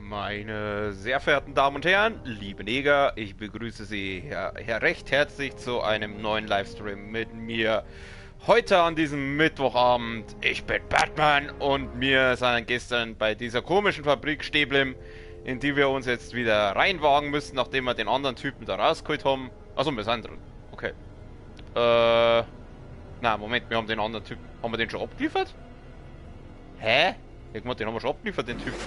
Meine sehr verehrten Damen und Herren, liebe Neger, ich begrüße Sie recht herzlich zu einem neuen Livestream mit mir. Heute an diesem Mittwochabend, ich bin Batman und wir sind gestern bei dieser komischen Fabrik Stehblim, in die wir uns jetzt wieder reinwagen müssen, nachdem wir den anderen Typen da rausgeholt haben. Achso, wir sind drin. Okay. Na, Moment, wir haben den anderen Typen. Haben wir den schon abgeliefert? Hä? Irgendwann, den haben wir schon abgeliefert, den Typen.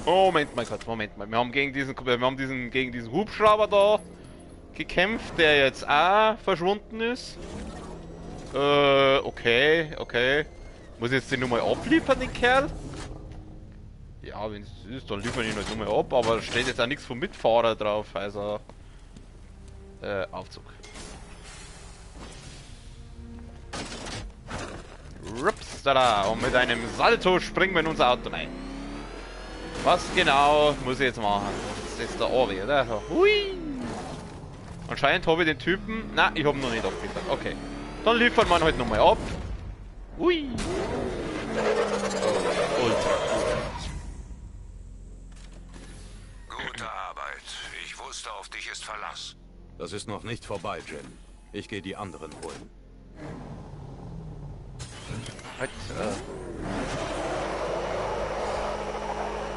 Moment mal, Gott, Moment mal. Wir haben gegen diesen Hubschrauber da gekämpft, der jetzt auch verschwunden ist. Okay. Muss ich jetzt den nur mal abliefern, den Kerl? Ja, wenn es ist, dann liefern ihn halt nur mal ab, aber da steht jetzt auch nichts vom Mitfahrer drauf, also... Aufzug. Rups, da, und mit einem Salto springen wir in unser Auto rein. Was genau muss ich jetzt machen? Das ist jetzt der Orbi, oder? Hui! Anscheinend habe ich den Typen... Na, ich habe ihn noch nicht abgeliefert. Okay. Dann liefern wir ihn halt nochmal ab. Hui! Oh, ultra cool. Gute Arbeit. Ich wusste, auf dich ist Verlass. Das ist noch nicht vorbei, Jim. Ich gehe die anderen holen. Halt,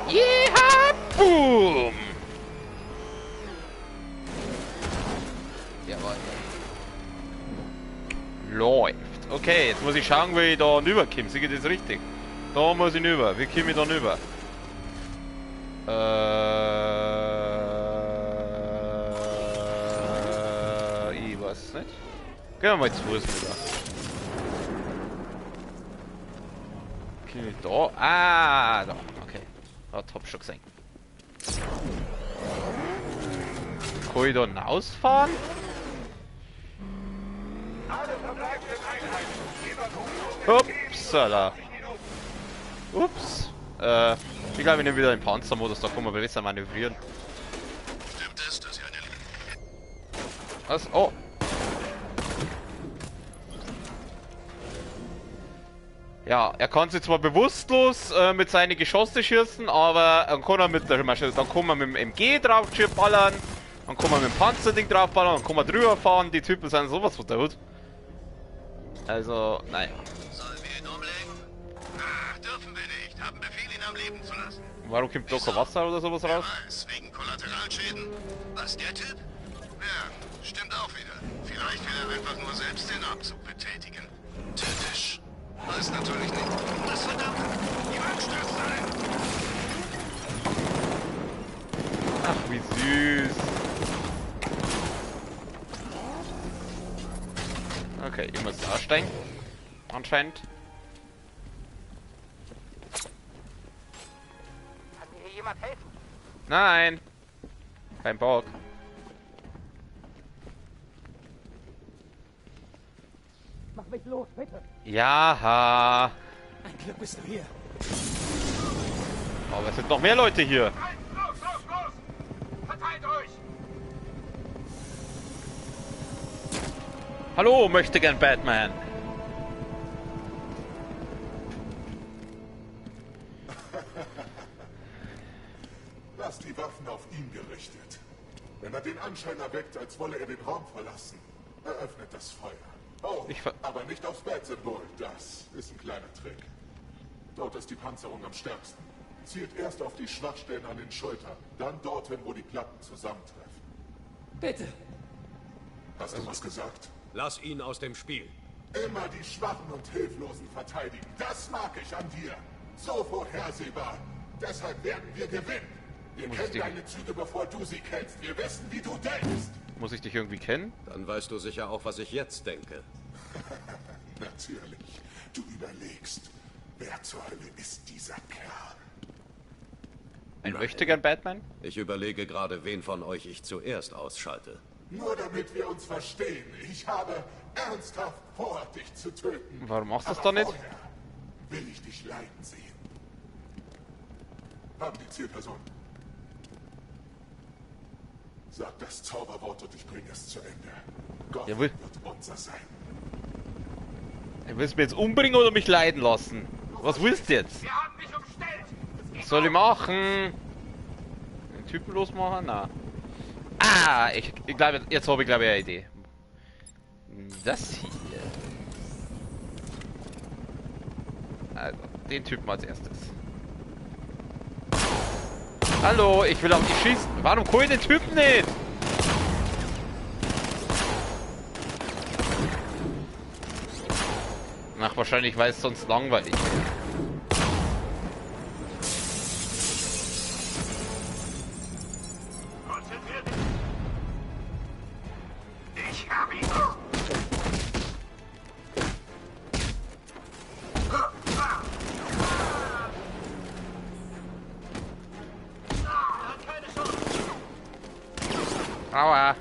Jeha! Boom! Jawohl. Läuft. Okay, jetzt muss ich schauen, wie ich da rüberkomme. Sehe ich das richtig? Da muss ich rüber. Wie komme ich da rüber? Ich weiß es nicht. Gehen wir mal zu Fuß rüber. Da? Ah, da. Okay. Hab schon gesehen. Kann ich da hinausfahren? Upsala. Ups. Ich glaube, ich nehme wieder den Panzermodus, da kann man besser manövrieren. Stimmt es, dass ihr eine... Was? Oh. Ja, er kann sich zwar bewusstlos mit seinen Geschosse schießen, aber dann kann er mit der Maschine, dann kann man mit dem MG drauf ballern, dann kann man mit dem Panzerding drauf ballern, dann kann man drüber fahren, die Typen sind sowas von der Hut. Also, nein. Sollen wir ihn umlegen? Dürfen wir nicht. Haben Befehl, ihn am Leben zu lassen. Warum kommt da kein Wasser oder sowas raus? Weiß, wegen Kollateralschäden. Was, der Typ? Ja, stimmt auch wieder. Vielleicht will er einfach nur selbst den Abzug betätigen. Typisch. Weiß natürlich nicht. Das verdammt! Die wünscht es sein! Ach, wie süß. Okay, ich muss da steigen. Anscheinend. Kann mir hier jemand helfen? Nein. Kein Bock. Mach mich los, bitte. Ja. Ein Glück bist du hier. Aber es sind noch mehr Leute hier. Los! Verteilt euch! Hallo, möchte gern Batman. Lass die Waffen auf ihn gerichtet. Wenn er den Anschein erweckt, als wolle er den Raum verlassen, eröffnet das Feuer. Oh, aber nicht aufs Bat-Symbol. Das ist ein kleiner Trick. Dort ist die Panzerung am stärksten. Zielt erst auf die Schwachstellen an den Schultern, dann dorthin, wo die Platten zusammentreffen. Bitte! Hast du was gesagt? Lass ihn aus dem Spiel. Immer die Schwachen und Hilflosen verteidigen. Das mag ich an dir. So vorhersehbar. Deshalb werden wir gewinnen. Wir kennen deine Züge, bevor du sie kennst. Wir wissen, wie du denkst. Muss ich dich irgendwie kennen? Dann weißt du sicher auch, was ich jetzt denke. Natürlich. Du überlegst, wer zur Hölle ist dieser Kerl? Ein möchte gern Batman? Ich überlege gerade, wen von euch ich zuerst ausschalte. Nur damit wir uns verstehen. Ich habe ernsthaft vor, dich zu töten. Warum machst du das Aber doch nicht? vorher will ich dich leiden sehen. Haben die Zielperson. Sag das Zauberwort und ich bringe es zu Ende. Gott Jawohl. wird unser sein. Du willst mich jetzt umbringen oder mich leiden lassen? Was willst du jetzt? Wir haben dich umstellt! Was soll ich machen? Den Typen losmachen? Na. Ah, ich glaube, jetzt habe ich glaube ich eine Idee. Das hier. Also, den Typen als erstes. Hallo, ich will auf dich schießen. Warum hol ich den Typen nicht? Ach, wahrscheinlich, weil es sonst langweilig wäre. Ich hab ihn. Aua.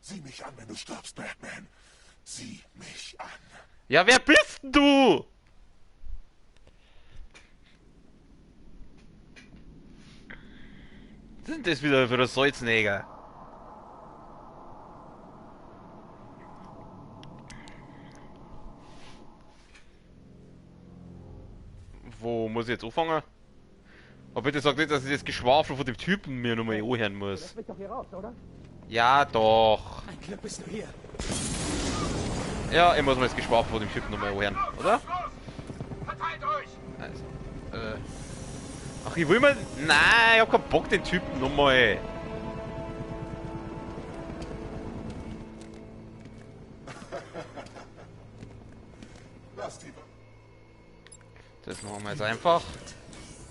Sieh mich an, wenn du stirbst, Batman. Sieh mich an. Ja, wer bist denn du? Was sind das wieder für Salznäger? Wo muss ich jetzt anfangen? Aber bitte sag nicht, dass ich das Geschwafel von dem Typen mir nochmal anhören muss. Lass mich doch hier raus, oder? Ja, doch. Ein Glück bist du hier. Ja, ich muss mir das Geschwafel von dem Typen nochmal anhören, oder? Verteilt euch! Also, ach, ich will mal... Nein, ich hab keinen Bock, den Typen nochmal. Lass die. Das machen wir jetzt einfach.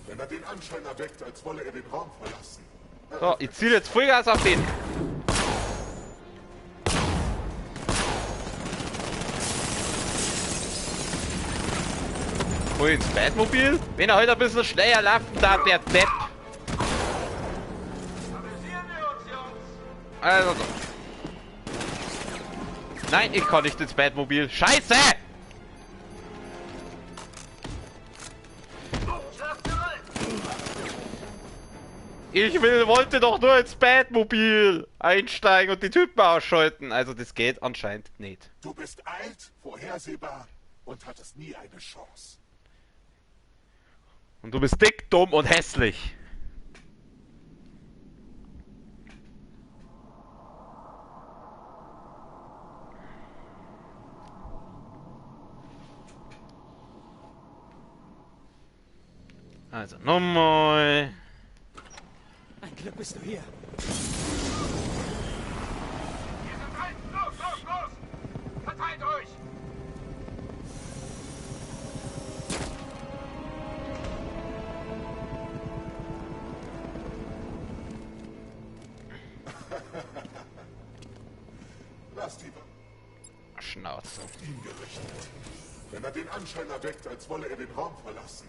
Wenn er den Anschein erweckt, als wolle er den Raum verlassen. So, ich ziele jetzt Vollgas auf den. Hol ins Batmobil? Wenn er heute ein bisschen schneller laufen darf, der Depp. Also so. Nein, ich kann nicht ins Batmobil. Scheiße! Wollte doch nur ins Batmobil einsteigen und die Typen ausschalten. Also das geht anscheinend nicht. Du bist alt, vorhersehbar und hattest nie eine Chance. Und du bist dick, dumm und hässlich. Also nochmal. Ein Glück bist du hier. Los, los, los! Verteilt euch! Lass die Schnauze. auf ihn gerichtet. Wenn er den Anschein erweckt, als wolle er den Raum verlassen.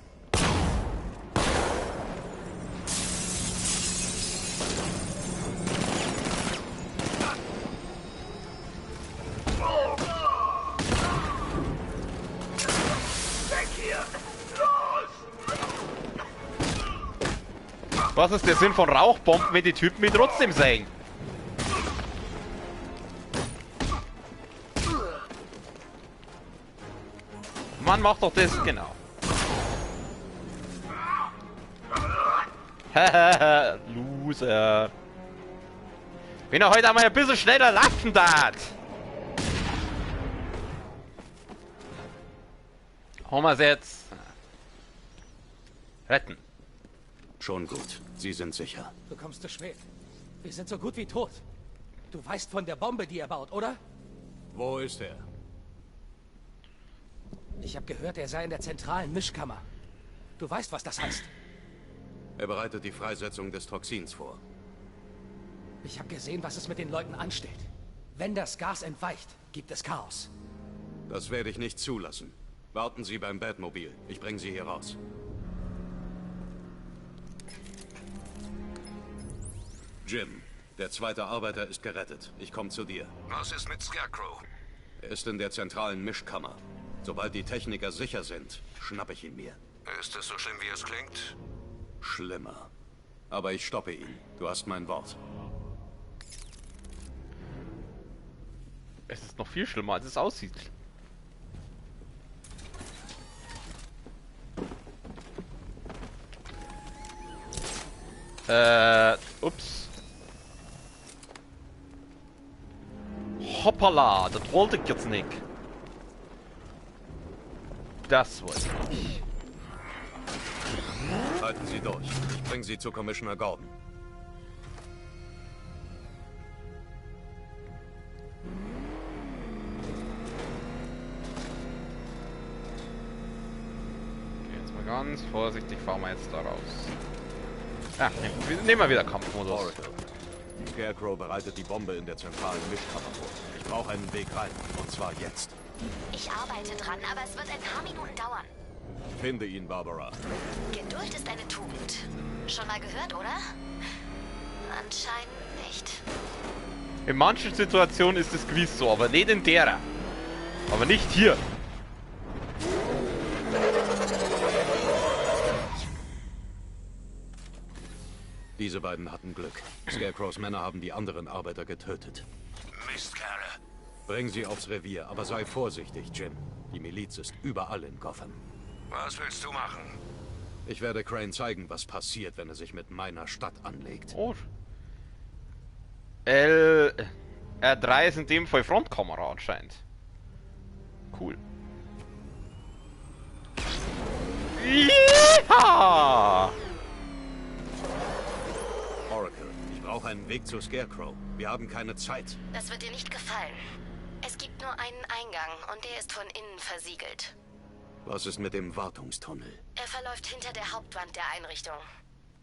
Was ist der Sinn von Rauchbomben, wenn die Typen mich trotzdem sehen? Man macht doch das, genau. Hahaha, Loser. Wenn er heute einmal ein bisschen schneller laufen darf. Haben wir es jetzt. Retten. Schon gut. Sie sind sicher. Du kommst zu spät. Wir sind so gut wie tot. Du weißt von der Bombe, die er baut, oder? Wo ist er? Ich habe gehört, er sei in der zentralen Mischkammer. Du weißt, was das heißt. Er bereitet die Freisetzung des Toxins vor. Ich habe gesehen, was es mit den Leuten anstellt. Wenn das Gas entweicht, gibt es Chaos. Das werde ich nicht zulassen. Warten Sie beim Batmobil. Ich bringe Sie hier raus. Jim, der zweite Arbeiter ist gerettet. Ich komme zu dir. Was ist mit Scarecrow? Er ist in der zentralen Mischkammer. Sobald die Techniker sicher sind, schnappe ich ihn mir. Ist es so schlimm, wie es klingt? Schlimmer. Aber ich stoppe ihn. Du hast mein Wort. Es ist noch viel schlimmer, als es aussieht. Ups. Hoppala, das wollte ich jetzt nicht. Das wollte ich nicht. Halten Sie durch. Ich bringe Sie zu Commissioner Gordon. Okay, jetzt mal ganz vorsichtig fahren wir jetzt da raus. Ja, nehmen wir wieder Kampfmodus. Oracle. Scarecrow bereitet die Bombe in der zentralen Mischkammer vor. Ich brauche einen Weg rein. Und zwar jetzt. Ich arbeite dran, aber es wird ein paar Minuten dauern. Finde ihn, Barbara. Geduld ist eine Tugend. Schon mal gehört, oder? Anscheinend nicht. In manchen Situationen ist es gewiss so, aber nicht in derer. Aber nicht hier. Diese beiden hatten Glück. Scarecrows Männer haben die anderen Arbeiter getötet. Mistkerle. Bring sie aufs Revier, aber sei vorsichtig, Jim. Die Miliz ist überall in Gotham. Was willst du machen? Ich werde Crane zeigen, was passiert, wenn er sich mit meiner Stadt anlegt. Oh. R3 ist in dem Fall Frontkamera anscheinend. Cool. Ja! Oracle, ich brauche einen Weg zu Scarecrow. Wir haben keine Zeit. Das wird dir nicht gefallen. Es gibt nur einen Eingang und der ist von innen versiegelt. Was ist mit dem Wartungstunnel? Er verläuft hinter der Hauptwand der Einrichtung.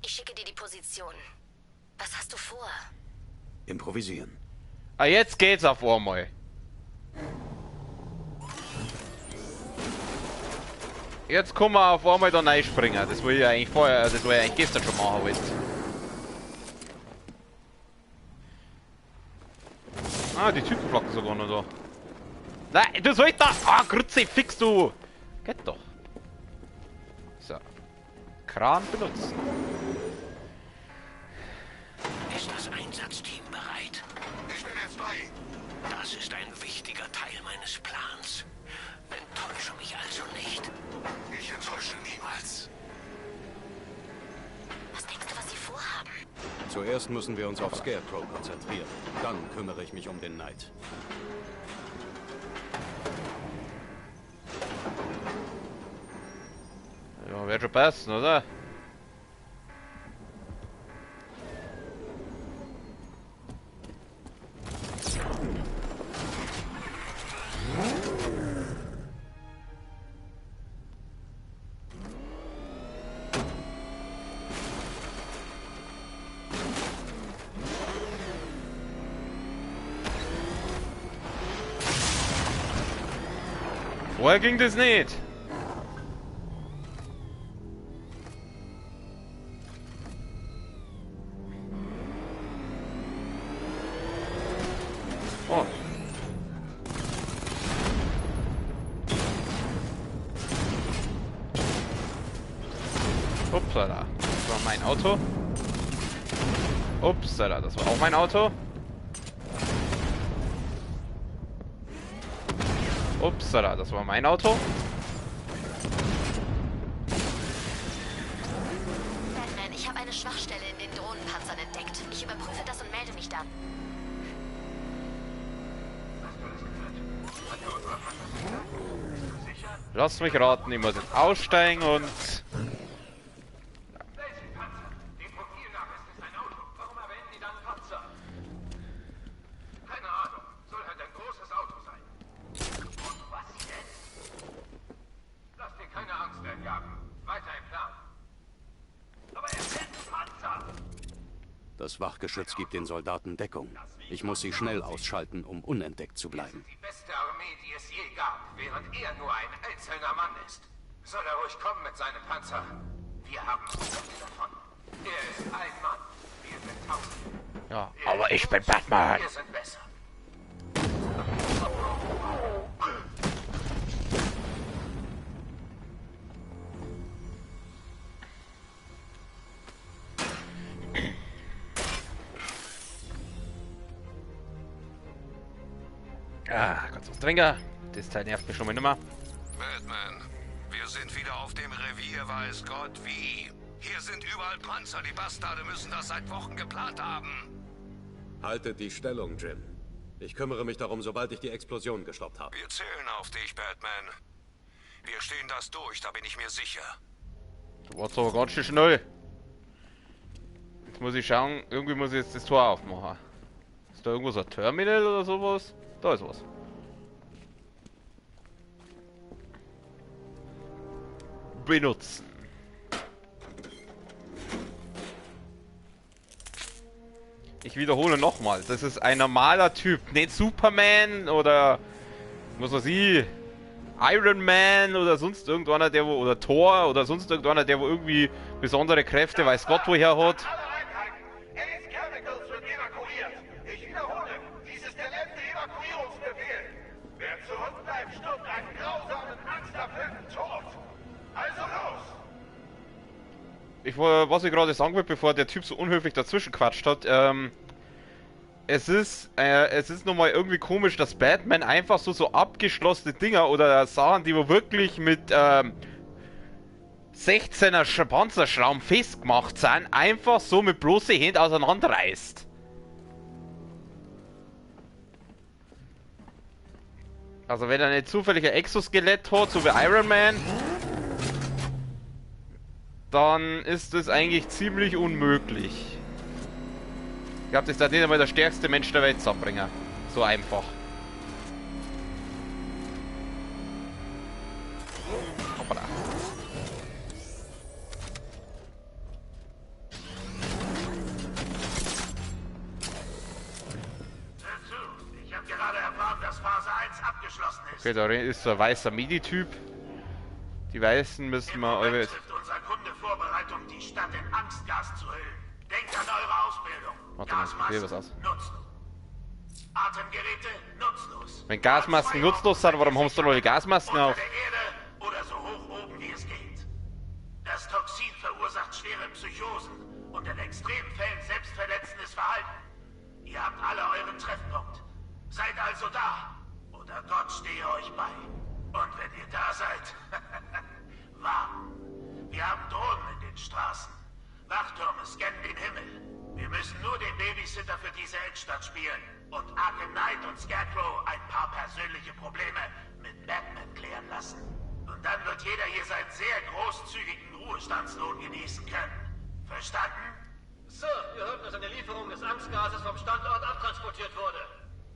Ich schicke dir die Position. Was hast du vor? Improvisieren. Ah, jetzt geht's auf einmal. Jetzt können wir auf einmal da reinspringen. Das will ich eigentlich vorher, das will ich eigentlich gestern schon machen wollte. Ah, die Typen flocken sogar noch so. Nein, du sollst da! Ah, Grütze, fix du! Geht doch. So. Kran benutzen. Ist das Einsatzteam bereit? Ich bin jetzt bei. Das ist ein wichtiger Teil meines Plans. Enttäusche mich also nicht. Ich enttäusche niemals. Was denkst du, was sie vorhaben? Zuerst müssen wir uns auf Scarecrow konzentrieren. Dann kümmere ich mich um den Knight. Ja, wird schon passen, oder? Vorher ging das nicht. Oh. Upsala, das war mein Auto. Upsala, das war auch mein Auto. Upsala, das war mein Auto. Batman, ich habe eine Schwachstelle in den Drohnenpanzern entdeckt. Ich überprüfe das und melde mich dann. Lasst mich raten, ich muss jetzt aussteigen und... Welchen Panzer? Dem Profil nach ist es ein Auto. Warum erwähnen die dann Panzer? Keine Ahnung. Soll halt ein großes Auto sein. Und was jetzt? Lass dir keine Angst einjagen. Weiter im Plan. Aber es sind Panzer! Das Wachgeschütz gibt den Soldaten Deckung. Ich muss sie schnell ausschalten, um unentdeckt zu bleiben. Die beste Armee, die es je gab, während er nur ein einzelner Mann ist. Soll er ruhig kommen mit seinem Panzer? Wir haben Hunderte davon. Er ist ein Mann. Wir sind Tausende. Ja, aber ich bin Batman. Wir sind besser. Ah, Gott, was Dränger. Das Teil nervt mich schon mal nimmer. Batman, wir sind wieder auf dem Revier, weiß Gott wie. Hier sind überall Panzer, die Bastarde müssen das seit Wochen geplant haben. Haltet die Stellung, Jim. Ich kümmere mich darum, sobald ich die Explosion gestoppt habe. Wir zählen auf dich, Batman. Wir stehen das durch, da bin ich mir sicher. Du warst aber ganz schön schnell. Jetzt muss ich schauen, irgendwie muss ich jetzt das Tor aufmachen. Ist da irgendwo so ein Terminal oder sowas? Da ist was. Benutzen. Ich wiederhole nochmal, das ist ein normaler Typ, nicht Superman oder was weiß ich, Iron Man oder sonst irgendeiner, der wo, oder Thor oder sonst irgendeiner, der wo irgendwie besondere Kräfte, weiß Gott woher hat. Ich wiederhole, dies ist der letzte Evakuierungsbefehl. Wer zurückbleibt, stirbt einen grausamen, angsterfüllten Tod. Also los! Was ich gerade sagen will, bevor der Typ so unhöflich dazwischen quatscht hat, es ist nochmal irgendwie komisch, dass Batman einfach so abgeschlossene Dinger oder Sachen, die wo wirklich mit 16er Panzerschrauben festgemacht sind, einfach so mit bloßen Händen auseinanderreißt. Also wenn er nicht zufällig ein Exoskelett hat, so wie Iron Man, dann ist das eigentlich ziemlich unmöglich. Ich glaube, das ist nicht einmal der stärkste Mensch der Welt zusammenbringen. So einfach. Hoppala. Ich habe gerade erfahren, dass Phase 1 abgeschlossen ist. Okay, da ist so ein weißer MIDI-Typ. Die Weißen müssen wir eure... trifft unser Kunde Vorbereitung, die Stadt in Angstgas zu hüllen. Denkt an eure Ausbildung. Warte mal, ich probier was aus. Nutzlos. Atemgeräte nutzlos. Wenn Gasmasken nutzlos sind, warum haben sie dann alle Gasmasken Unter auf? der Erde oder so hoch oben wie es geht. Das Toxin verursacht schwere Psychosen und in extremen Fällen selbstverletzendes Verhalten. Ihr habt alle euren Treffpunkt. Seid also da. Oder Gott stehe euch bei. Und wenn ihr da seid, warten. Wir haben Drohnen in den Straßen. Wachtürme scannen den Himmel. Wir müssen nur den Babysitter für diese Endstadt spielen und Arkham Knight und Scarecrow ein paar persönliche Probleme mit Batman klären lassen. Und dann wird jeder hier seinen sehr großzügigen Ruhestandslohn genießen können. Verstanden? Sir, wir hörten, dass eine Lieferung des Angstgases vom Standort abtransportiert wurde.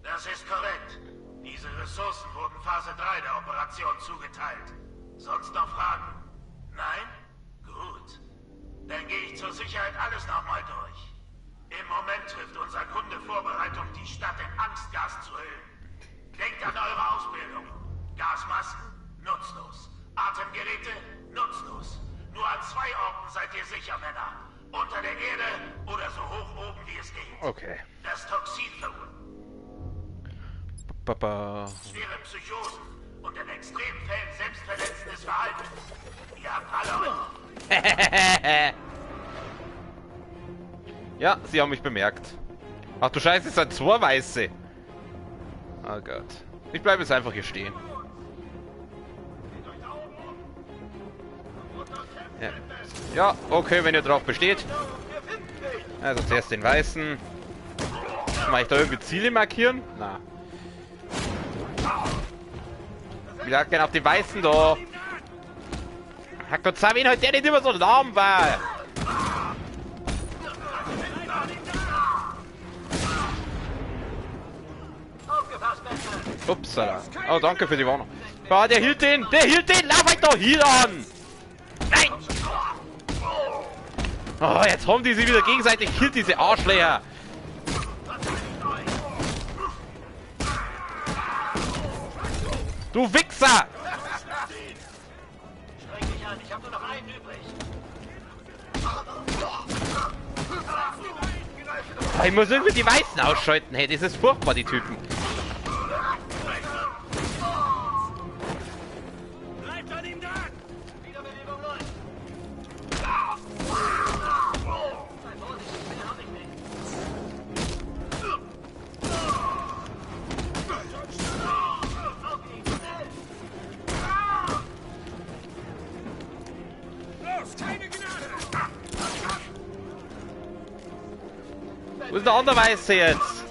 Das ist korrekt. Diese Ressourcen wurden Phase 3 der Operation zugeteilt. Sonst noch Fragen? Nein? Gut. Dann gehe ich zur Sicherheit alles nochmal durch. Im Moment trifft unser Kunde Vorbereitung, die Stadt in Angstgas zu hüllen. Denkt an eure Ausbildung. Gasmasken? Nutzlos. Atemgeräte? Nutzlos. Nur an 2 Orten seid ihr sicher, Männer. Unter der Erde oder so hoch oben wie es geht. Okay. Das Toxin verursacht schwere Psychosen und in extremen Fällen selbstverletzendes Verhalten. Ihr habt alle Ja, sie haben mich bemerkt. Ach du Scheiße, es sind 2 Weiße. Oh Gott. Ich bleibe jetzt einfach hier stehen. Ja. Ja, okay, wenn ihr drauf besteht. Also zuerst den Weißen. Kann ich da irgendwie Ziele markieren? Na. Ich lag gerne auf den Weißen da. Herr Gott, sag wen heute der nicht immer so lahm war. Upsala. Oh, danke für die Warnung. Ah, der hielt den! Der hielt den! Lauf euch doch hier an! Nein! Oh, jetzt haben die sie wieder gegenseitig killt, diese Arschlöcher! Du Wichser! Streng dich an, ich habe nur noch einen übrig. Ich muss irgendwie die Weißen ausschalten, hey, das ist furchtbar, die Typen. Bleibt an ihm dran! Wiederbelebung läuft. Sei vorsichtig, mehr hab ich nicht. Wo ist der andere Weiße jetzt?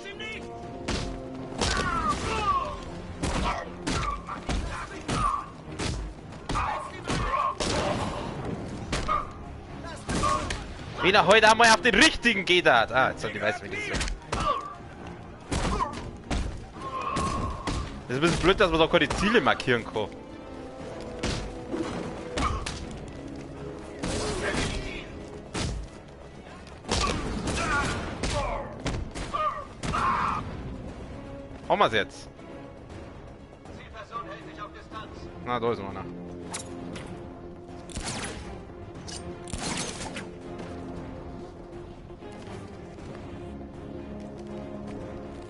Wenn er heute einmal auf den richtigen geht hat. Ah, jetzt hat die Weiße wenigstens weg. Das ist ein bisschen blöd, dass man da keine Ziele markieren kann. Haben wir es jetzt? Zielperson hält sich auf Distanz. Na, da ist noch einer.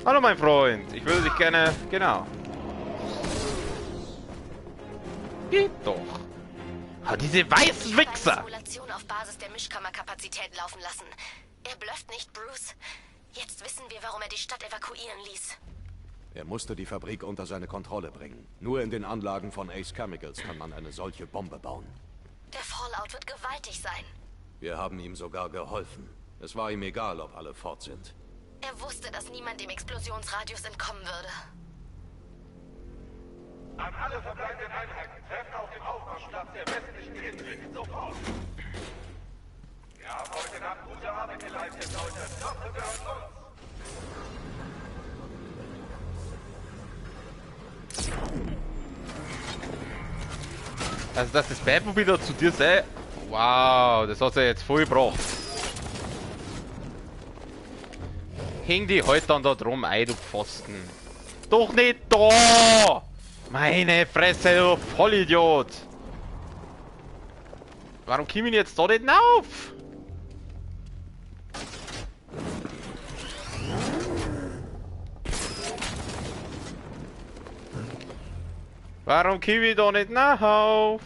Hallo mein Freund, ich würde dich gerne... Genau. Geht doch. Ah, diese weißen Wichser! Simulation auf Basis der Mischkammerkapazität laufen lassen. Er blufft nicht, Bruce. Jetzt wissen wir, warum er die Stadt evakuieren ließ. Er musste die Fabrik unter seine Kontrolle bringen. Nur in den Anlagen von Ace Chemicals kann man eine solche Bombe bauen. Der Fallout wird gewaltig sein. Wir haben ihm sogar geholfen. Es war ihm egal, ob alle fort sind. Er wusste, dass niemand dem Explosionsradius entkommen würde. An alle verbleibenden Einheiten treffen auf dem Aufmarschplatz der westlichen Innenring sofort. Wir haben heute Nacht gute Arbeit geleistet, Leute. Das gehört uns. Also, dass das Batmobil wieder zu dir sei. Wow, das hat er jetzt voll gebracht. Häng die halt dann da drum ein, du Pfosten. Doch nicht da! Meine Fresse, du Vollidiot! Warum komm ich jetzt da nicht auf? Warum komm ich da nicht auf?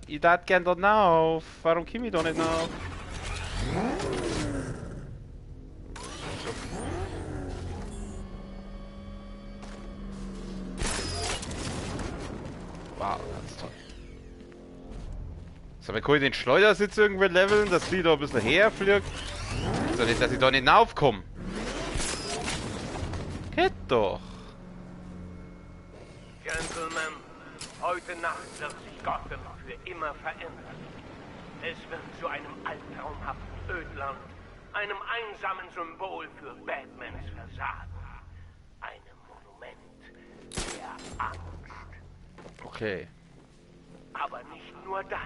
Ich darf gern da auf. Warum komm ich da nicht auf? Wow, ganz toll. So, kann ich den Schleudersitz irgendwie leveln, dass die da ein bisschen herfliegt? So nicht, dass ich da nicht aufkomme. Geht doch. Gentlemen, heute Nacht wird sich Gotham für immer verändern. Es wird zu einem albtraumhaften Ödland, einem einsamen Symbol für Batmans Versagen. Einem Monument der Angst. Okay. Aber nicht nur das.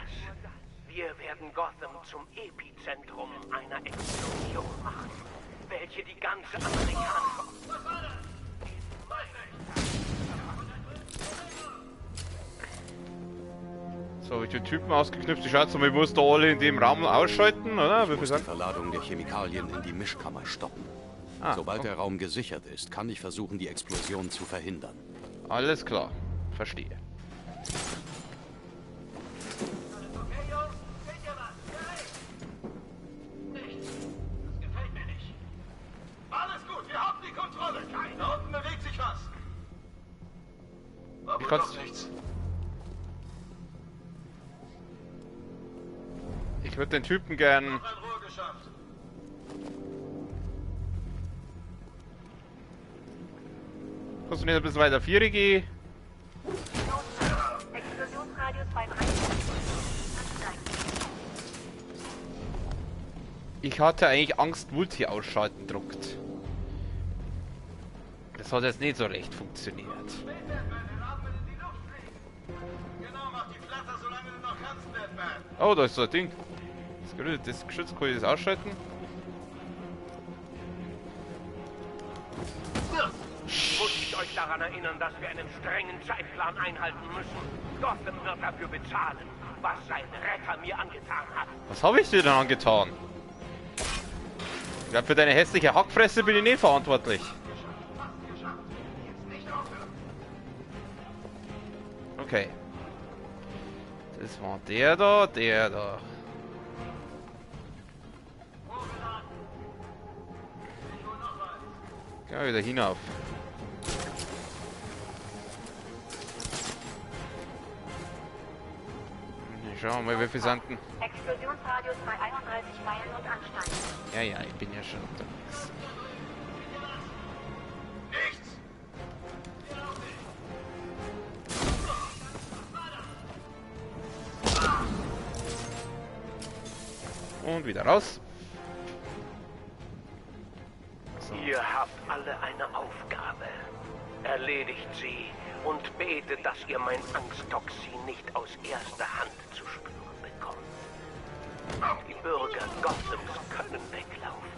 Wir werden Gotham zum Epizentrum einer Explosion machen, welche die ganze amerikanische... So, habe ich den Typen ausgeknüpft. Ich schätze mal, ich muss da alle in dem Raum ausschalten, oder? Ich muss die Verladung der Chemikalien in die Mischkammer stoppen. Sobald der Raum gesichert ist, kann ich versuchen, die Explosion zu verhindern. Alles klar. Verstehe. Alles gut, wir haben die Kontrolle. Da unten bewegt sich was. Ich kann's nichts. Ich würde den Typen gern... Kannst du nicht ein bisschen weiter 4 gehen? Explosionsradius beim Ich hatte eigentlich Angst, Multi ausschalten druckt. Das hat jetzt nicht so recht funktioniert. Oh, da ist so ein Ding. Das Geschütz kann ich das ausschalten. Muss ich euch daran erinnern, dass wir einen strengen Zeitplan einhalten müssen. Gotham wird dafür bezahlen, was sein Retter mir angetan hat. Was habe ich dir denn angetan? Ich glaube, für deine hässliche Hackfresse bin ich nicht verantwortlich. Okay. Das war der da, der da. Geh wieder hinauf. Schauen wir mal, wie viel sind denn? Explosionsradius bei 31 Meilen und ansteigen. Ja, ja, ich bin ja schon unterwegs. Nichts! Und wieder raus. Ihr habt alle eine Aufgabe. Erledigt sie und betet, dass ihr mein Angsttoxin nicht aus erster Hand zu spüren bekommt. Die Bürger Gothams können weglaufen,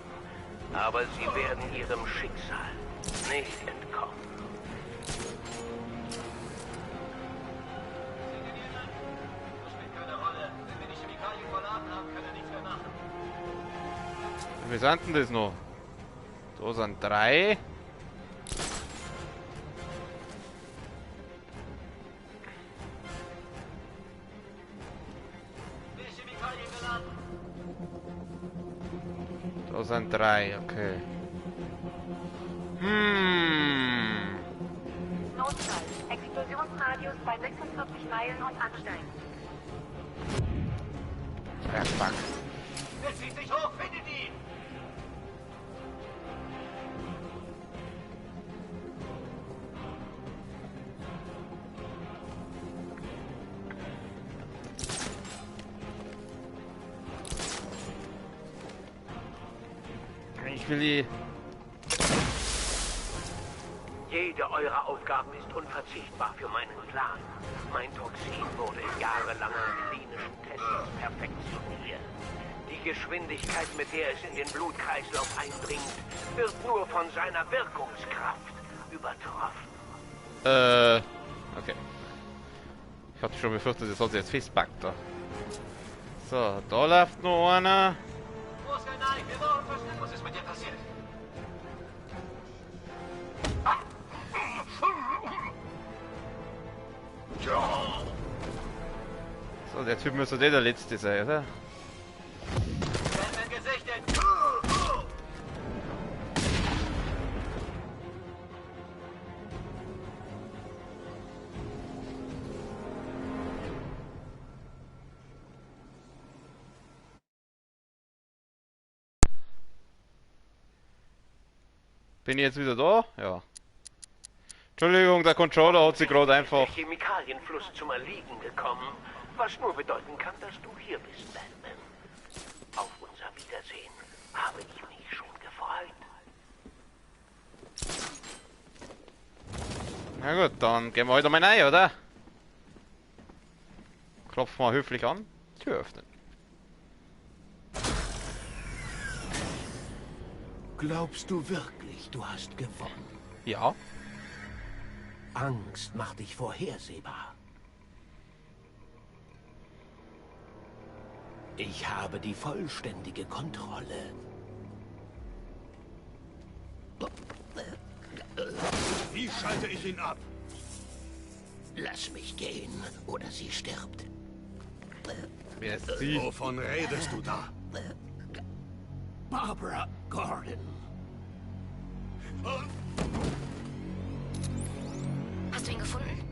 aber sie werden ihrem Schicksal nicht entkommen. Wie sind denn das noch? Da sind 3. Da sind 3, okay. Notfall. Explosionsradius bei 46 Meilen und ansteigen. Ja, fuck. Er zieht sich hoch, findet ihn! Ich will die... Jede eurer Aufgaben ist unverzichtbar für meinen Plan. Mein Toxin wurde in jahrelangen klinischen Tests perfektioniert. Die Geschwindigkeit, mit der es in den Blutkreislauf eindringt, wird nur von seiner Wirkungskraft übertroffen. Okay. Ich hatte schon befürchtet, dass er jetzt festpackt da. So, da läuft noch einer. Moskau, nein, wir brauchen Verständnis. Was ist mit dir passiert? So, der Typ müsste der letzte sein, oder? Batman gesichtet! Bin ich jetzt wieder da? Ja. Entschuldigung, der Controller hat sich gerade einfach... Der Chemikalienfluss zum Erliegen gekommen, was nur bedeuten kann, dass du hier bist, Batman. Auf unser Wiedersehen habe ich mich schon gefreut. Na gut, dann gehen wir heute mal rein, oder? Klopfen wir höflich an. Tür öffnen. Glaubst du wirklich, du hast gewonnen? Ja. Angst macht dich vorhersehbar. Ich habe die vollständige Kontrolle. Wie schalte ich ihn ab? Lass mich gehen, oder sie stirbt. Wer ist sie? Wovon redest du da? Barbara Gordon. Hast du ihn gefunden?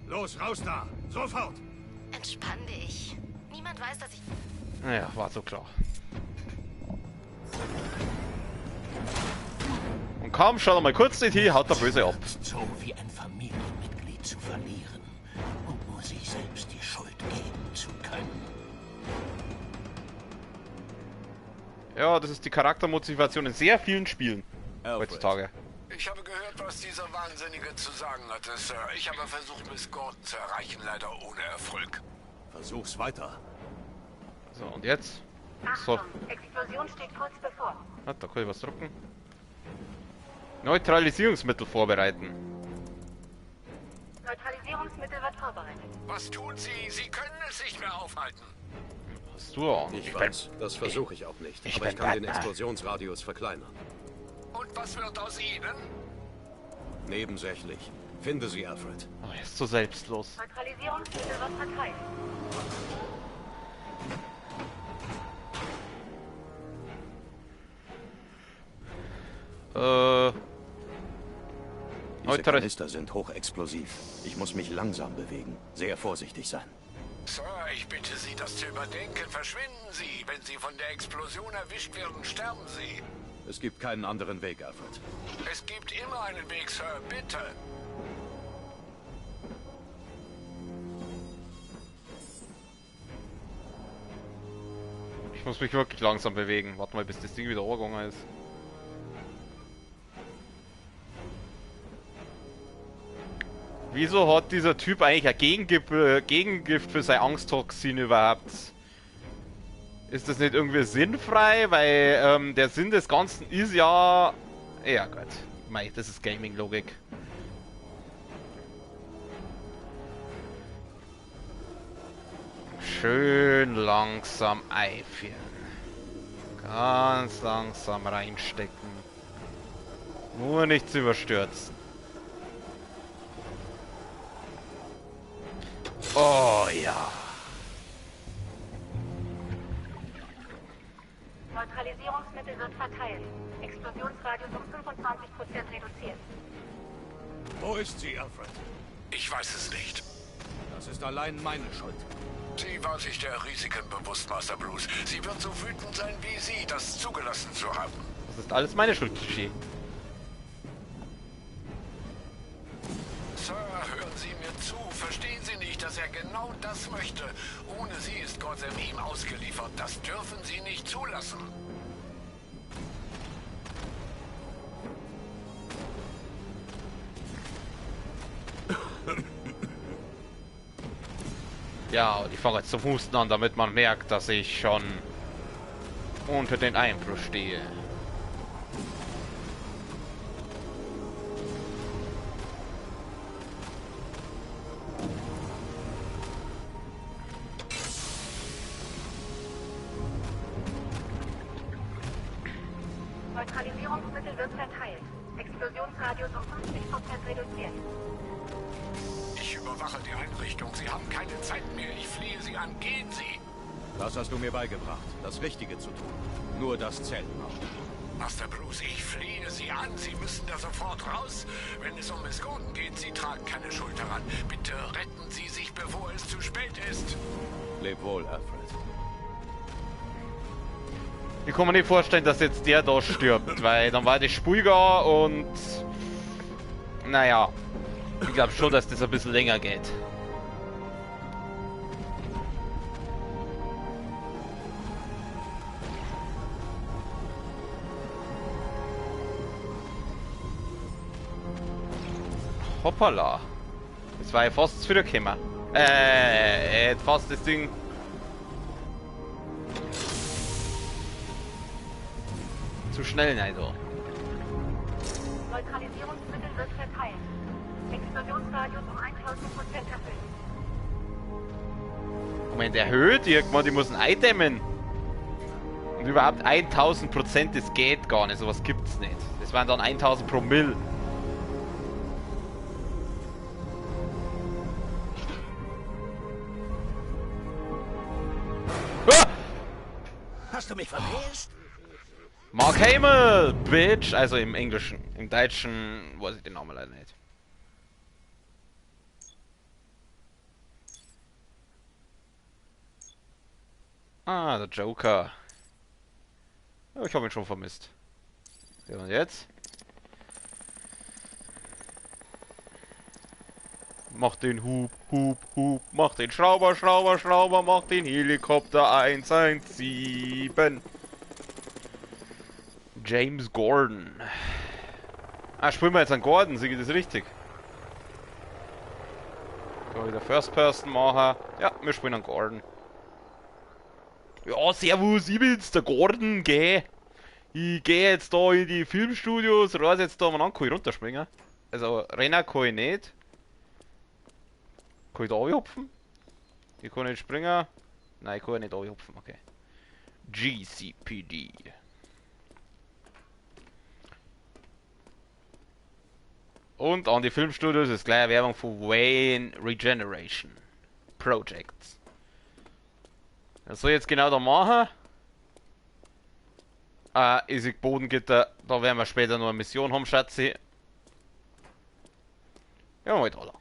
Los, raus da! Sofort! Entspann dich. Niemand weiß, dass ich... Naja, war so klar. Und kaum schaut er mal kurz die Tee, haut der Böse ab. So wie ein Familienmitglied zu verlieren und nur sich selbst die Schuld geben zu können. Ja, das ist die Charaktermotivation in sehr vielen Spielen heutzutage. Ich habe gehört, was dieser Wahnsinnige zu sagen hatte, Sir. Ich habe versucht, Miss Gordon zu erreichen, leider ohne Erfolg. Versuch's weiter. So, und jetzt? So. Achtung, Explosion steht kurz bevor. Ah, da kann ich was drucken. Neutralisierungsmittel vorbereiten. Neutralisierungsmittel wird vorbereitet. Was tun Sie? Sie können es nicht mehr aufhalten. Hast du auch? Ich weiß, das versuche ich auch nicht. Ich Aber ich bin kann den Batman. Explosionsradius verkleinern. Und was wird aus Ihnen? Nebensächlich. Finde sie, Alfred. Oh, er ist so selbstlos. Neutralisierungsmittel wird verteilt. Diese Kanister sind hochexplosiv. Ich muss mich langsam bewegen. Sehr vorsichtig sein. Sir, Ich bitte Sie, das zu überdenken. Verschwinden Sie. Wenn Sie von der Explosion erwischt werden, sterben Sie. Es gibt keinen anderen Weg, Alfred. Es gibt immer einen Weg, Sir. Bitte. Ich muss mich wirklich langsam bewegen. Warte mal, bis das Ding wieder übergegangen ist. Wieso hat dieser Typ eigentlich ein Gegengift für sein Angsttoxin überhaupt? Ist das nicht irgendwie sinnfrei? Weil der Sinn des Ganzen ist ja... Ja Gott, mei, das ist Gaming-Logik. Schön langsam einführen. Ganz langsam reinstecken. Nur nicht zu überstürzen. Oh ja. Neutralisierungsmittel wird verteilt. Explosionsradius um 25% reduziert. Wo ist sie, Alfred? Ich weiß es nicht. Das ist allein meine Schuld. Sie war sich der Risiken bewusst, Master Bruce. Sie wird so wütend sein wie Sie, das zugelassen zu haben. Das ist alles meine Schuld, Klischee. Sir, hören Sie mir zu. Verstehen Sie nicht, dass er genau das möchte? Ohne Sie ist Gotham ihm ausgeliefert. Das dürfen Sie nicht zulassen. Ja, und ich fange jetzt zum Husten an, damit man merkt, dass ich schon unter den Einfluss stehe. Neutralisierungsmittel wird verteilt. Explosionsradius um 50% reduziert. Ich überwache die Einrichtung. Sie haben keine Zeit mehr. Ich flehe Sie an. Gehen Sie! Das hast du mir beigebracht, das Richtige zu tun. Nur das zählt noch. Master Bruce, ich flehe Sie an. Sie müssen da sofort raus. Wenn es um Miss Gordon geht, Sie tragen keine Schuld daran. Bitte retten Sie sich, bevor es zu spät ist. Leb wohl, Alfred. Ich kann mir nicht vorstellen, dass jetzt der da stirbt, weil dann war das Spulgar und... Naja, ich glaube schon, dass das ein bisschen länger geht. Hoppala. Das war ja fast wieder gekommen. Fast das Ding... Zu schnell, nein, so. Neutralisierungsmittel wird verteilt. Explosionsradius um 1000% erhöht. Moment, erhöht? Irgendwann, die müssen eindämmen. Und überhaupt 1000%, das geht gar nicht. Sowas gibt's nicht. Das waren dann 1000 Promille. Ah! Hast du mich vermisst? Mark Hamill, Bitch! Also im Englischen. Im Deutschen weiß ich den Namen leider nicht. Ah, der Joker. Ja, ich habe ihn schon vermisst. Ja, und jetzt? Mach den Hub, Hub, Hub. Mach den Schrauber, Schrauber, Schrauber. Mach den Helikopter 117. James Gordon. Ah, spielen wir jetzt an Gordon, sehe ich das richtig? Kann wieder First Person machen. Ja, wir spielen an Gordon. Ja, servus, ich bin's, der Gordon, geh. Ich gehe jetzt da in die Filmstudios, reise jetzt da mal an, kann ich runterspringen? Also, rennen kann ich nicht. Kann ich da runterhupfen? Ich kann nicht springen. Nein, ich kann nicht runterhupfen, okay. GCPD. Und an die Filmstudios ist gleich Werbung für Wayne Regeneration Projects. Was soll ich jetzt genau da machen? Ist ich Bodengitter, da werden wir später noch eine Mission haben, Schatzi. Ja, mal da lang.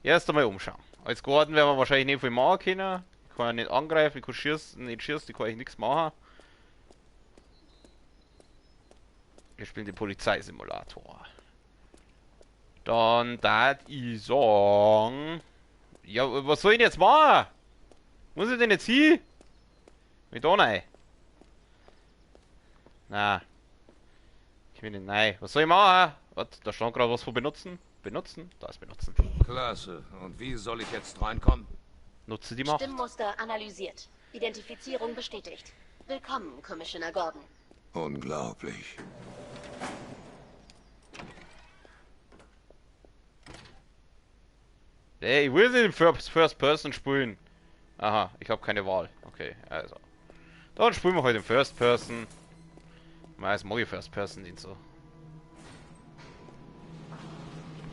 Erst einmal umschauen. Als Gordon werden wir wahrscheinlich nicht viel machen können. Ich kann ja nicht angreifen, ich kann schießen, nicht schießen, ich kann eigentlich nichts machen. Wir spielen den Polizeisimulator. Dann da ich sagen. Ja, was soll ich denn jetzt machen? Muss ich denn jetzt hin? Mit da rein? Na. Ich will nicht rein. Was soll ich machen? Warte, da stand gerade was von benutzen. Benutzen? Da ist benutzen. Klasse. Und wie soll ich jetzt reinkommen? Nutze die Macht. Stimmmuster analysiert. Identifizierung bestätigt. Willkommen, Commissioner Gordon. Unglaublich. Ey, ich will nicht in First Person spielen. Aha, ich habe keine Wahl. Okay, also. Dann spielen wir heute in First Person. Meist mag ich First Person nicht so.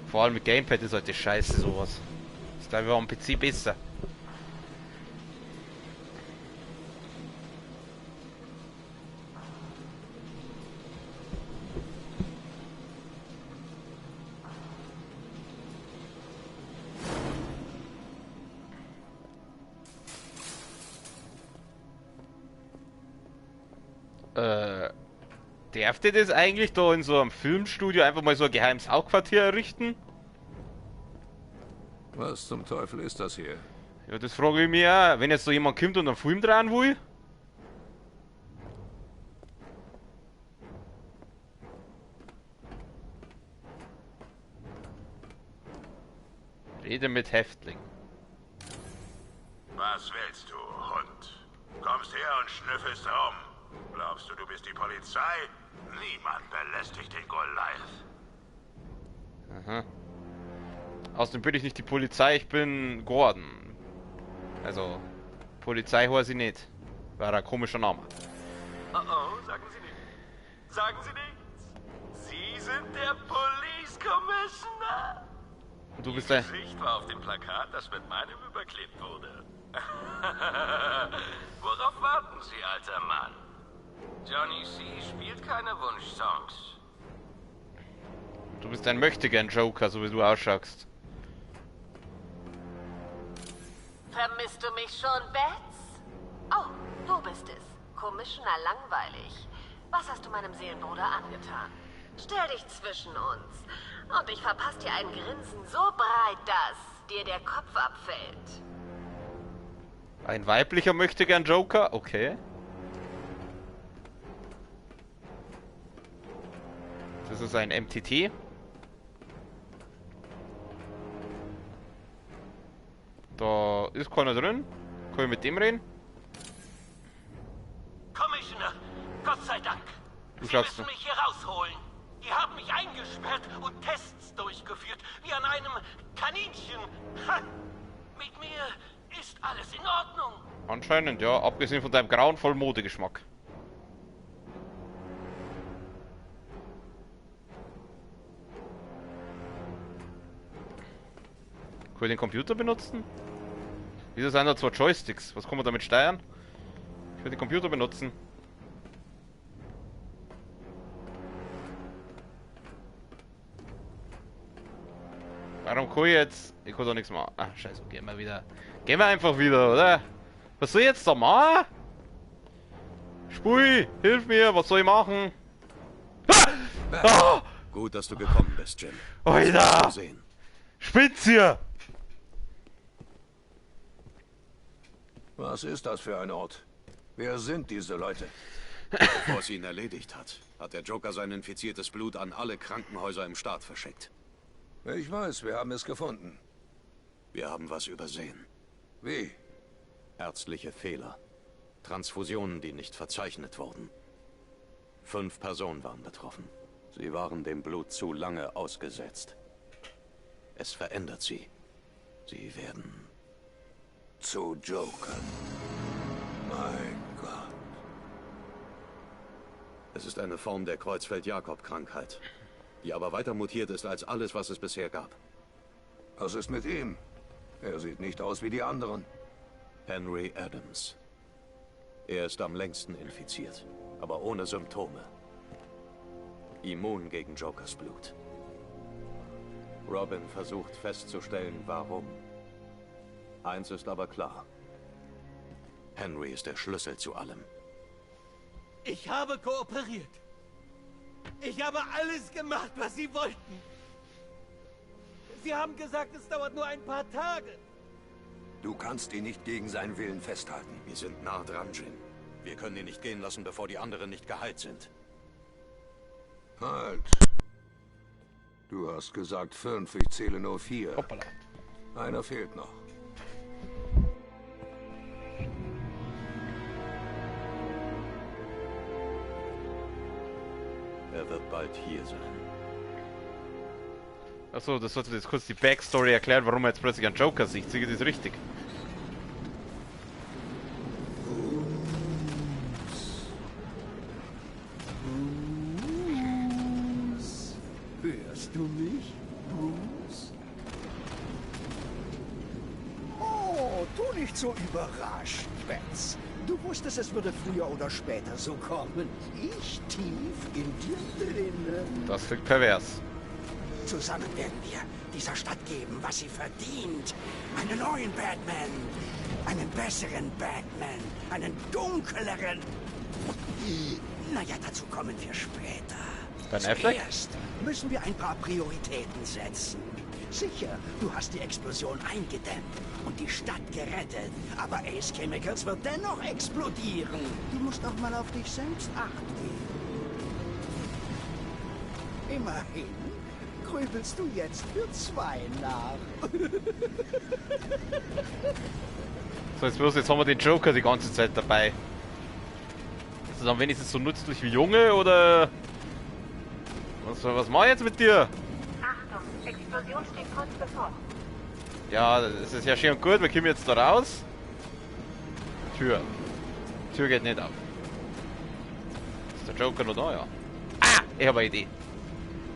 Vor allem mit Gamepad ist halt die Scheiße sowas. Das glaube ich war am PC besser. Darf der das eigentlich da in so einem Filmstudio einfach mal so ein geheimes Hauptquartier errichten? Was zum Teufel ist das hier? Ja, das frage ich mich auch. Wenn jetzt so jemand kommt und einen Film drehen will. Rede mit Häftling. Was willst du, Hund? Kommst her und schnüffelst herum. Glaubst du, du bist die Polizei? Niemand belästigt den Goliath. Aha. Außerdem bin ich nicht die Polizei, ich bin Gordon. Also, Polizei heiße ich nicht. War ein komischer Name. Oh oh, sagen Sie nichts. Sagen Sie nichts. Sie sind der Police Commissioner. Und du bist Ihr der... Gesicht war auf dem Plakat, das mit meinem überklebt wurde. Worauf warten Sie, alter Mann? Johnny C. spielt keine Wunschsongs. Du bist ein Möchtegern-Joker, so wie du ausschaust. Vermisst du mich schon, Bets? Oh, du bist es. Commissioner langweilig. Was hast du meinem Seelenbruder angetan? Stell dich zwischen uns. Und ich verpasse dir ein Grinsen so breit, dass dir der Kopf abfällt. Ein weiblicher Möchtegern-Joker? Okay. Das ist ein MTT. Da ist keiner drin. Kann ich mit dem reden? Commissioner, Gott sei Dank. Du Sie sagst müssen mich hier rausholen. Die haben mich eingesperrt und Tests durchgeführt, wie an einem Kaninchen. Ha! Mit mir ist alles in Ordnung. Anscheinend, ja. Abgesehen von deinem grauenvollen Modegeschmack. Kann ich den Computer benutzen? Wieso sind da zwei Joysticks? Was kann man damit steuern? Ich will den Computer benutzen. Warum kann ich jetzt... Ich kann doch nichts machen. Ah, scheiße, gehen wir wieder. Gehen wir einfach wieder, oder? Was soll ich jetzt da machen? Spui, hilf mir, was soll ich machen? Ah! Gut, dass du gekommen bist, Jim. Alter! Spitz hier! Was ist das für ein Ort? Wer sind diese Leute? Bevor es ihn erledigt hat, hat der Joker sein infiziertes Blut an alle Krankenhäuser im Staat verschickt. Ich weiß, wir haben es gefunden. Wir haben was übersehen. Wie? Ärztliche Fehler. Transfusionen, die nicht verzeichnet wurden. 5 Personen waren betroffen. Sie waren dem Blut zu lange ausgesetzt. Es verändert sie. Sie werden... zu Jokern. Mein Gott. Es ist eine Form der Kreuzfeld-Jakob-Krankheit, die aber weiter mutiert ist als alles, was es bisher gab. Was ist mit ihm? Er sieht nicht aus wie die anderen. Henry Adams. Er ist am längsten infiziert, aber ohne Symptome. Immun gegen Jokers Blut. Robin versucht festzustellen, warum. Eins ist aber klar. Henry ist der Schlüssel zu allem. Ich habe kooperiert. Ich habe alles gemacht, was Sie wollten. Sie haben gesagt, es dauert nur ein paar Tage. Du kannst ihn nicht gegen seinen Willen festhalten. Wir sind nah dran, Jim. Wir können ihn nicht gehen lassen, bevor die anderen nicht geheilt sind. Halt. Du hast gesagt 5, ich zähle nur 4. Hoppala. Einer fehlt noch. Er wird bald hier sein. Achso, das sollte jetzt kurz die Backstory erklären, warum er jetzt plötzlich einen Joker sieht. Sieh, das ist richtig. Hörst du mich, Bruce? Oh, tu nicht so überrascht, Bats. Du wusstest, es würde früher oder später so kommen. Ich tief in dir drinnen. Das klingt pervers. Zusammen werden wir dieser Stadt geben, was sie verdient. Einen neuen Batman. Einen besseren Batman. Einen dunkleren. Naja, dazu kommen wir später. Ben Affleck? Zuerst müssen wir ein paar Prioritäten setzen. Sicher, du hast die Explosion eingedämmt und die Stadt gerettet. Aber Ace Chemicals wird dennoch explodieren. Du musst auch mal auf dich selbst acht geben. Immerhin grübelst du jetzt für 2 nach. So, jetzt bloß, jetzt haben wir den Joker die ganze Zeit dabei. Ist das dann wenigstens so nützlich wie Junge, oder... Was mach ich jetzt mit dir? Achtung, Explosion steht kurz bevor. Ja, das ist ja schön und gut, wir kommen jetzt da raus. Tür. Tür geht nicht auf. Ist der Joker noch da, ja? Ah, ich habe eine Idee.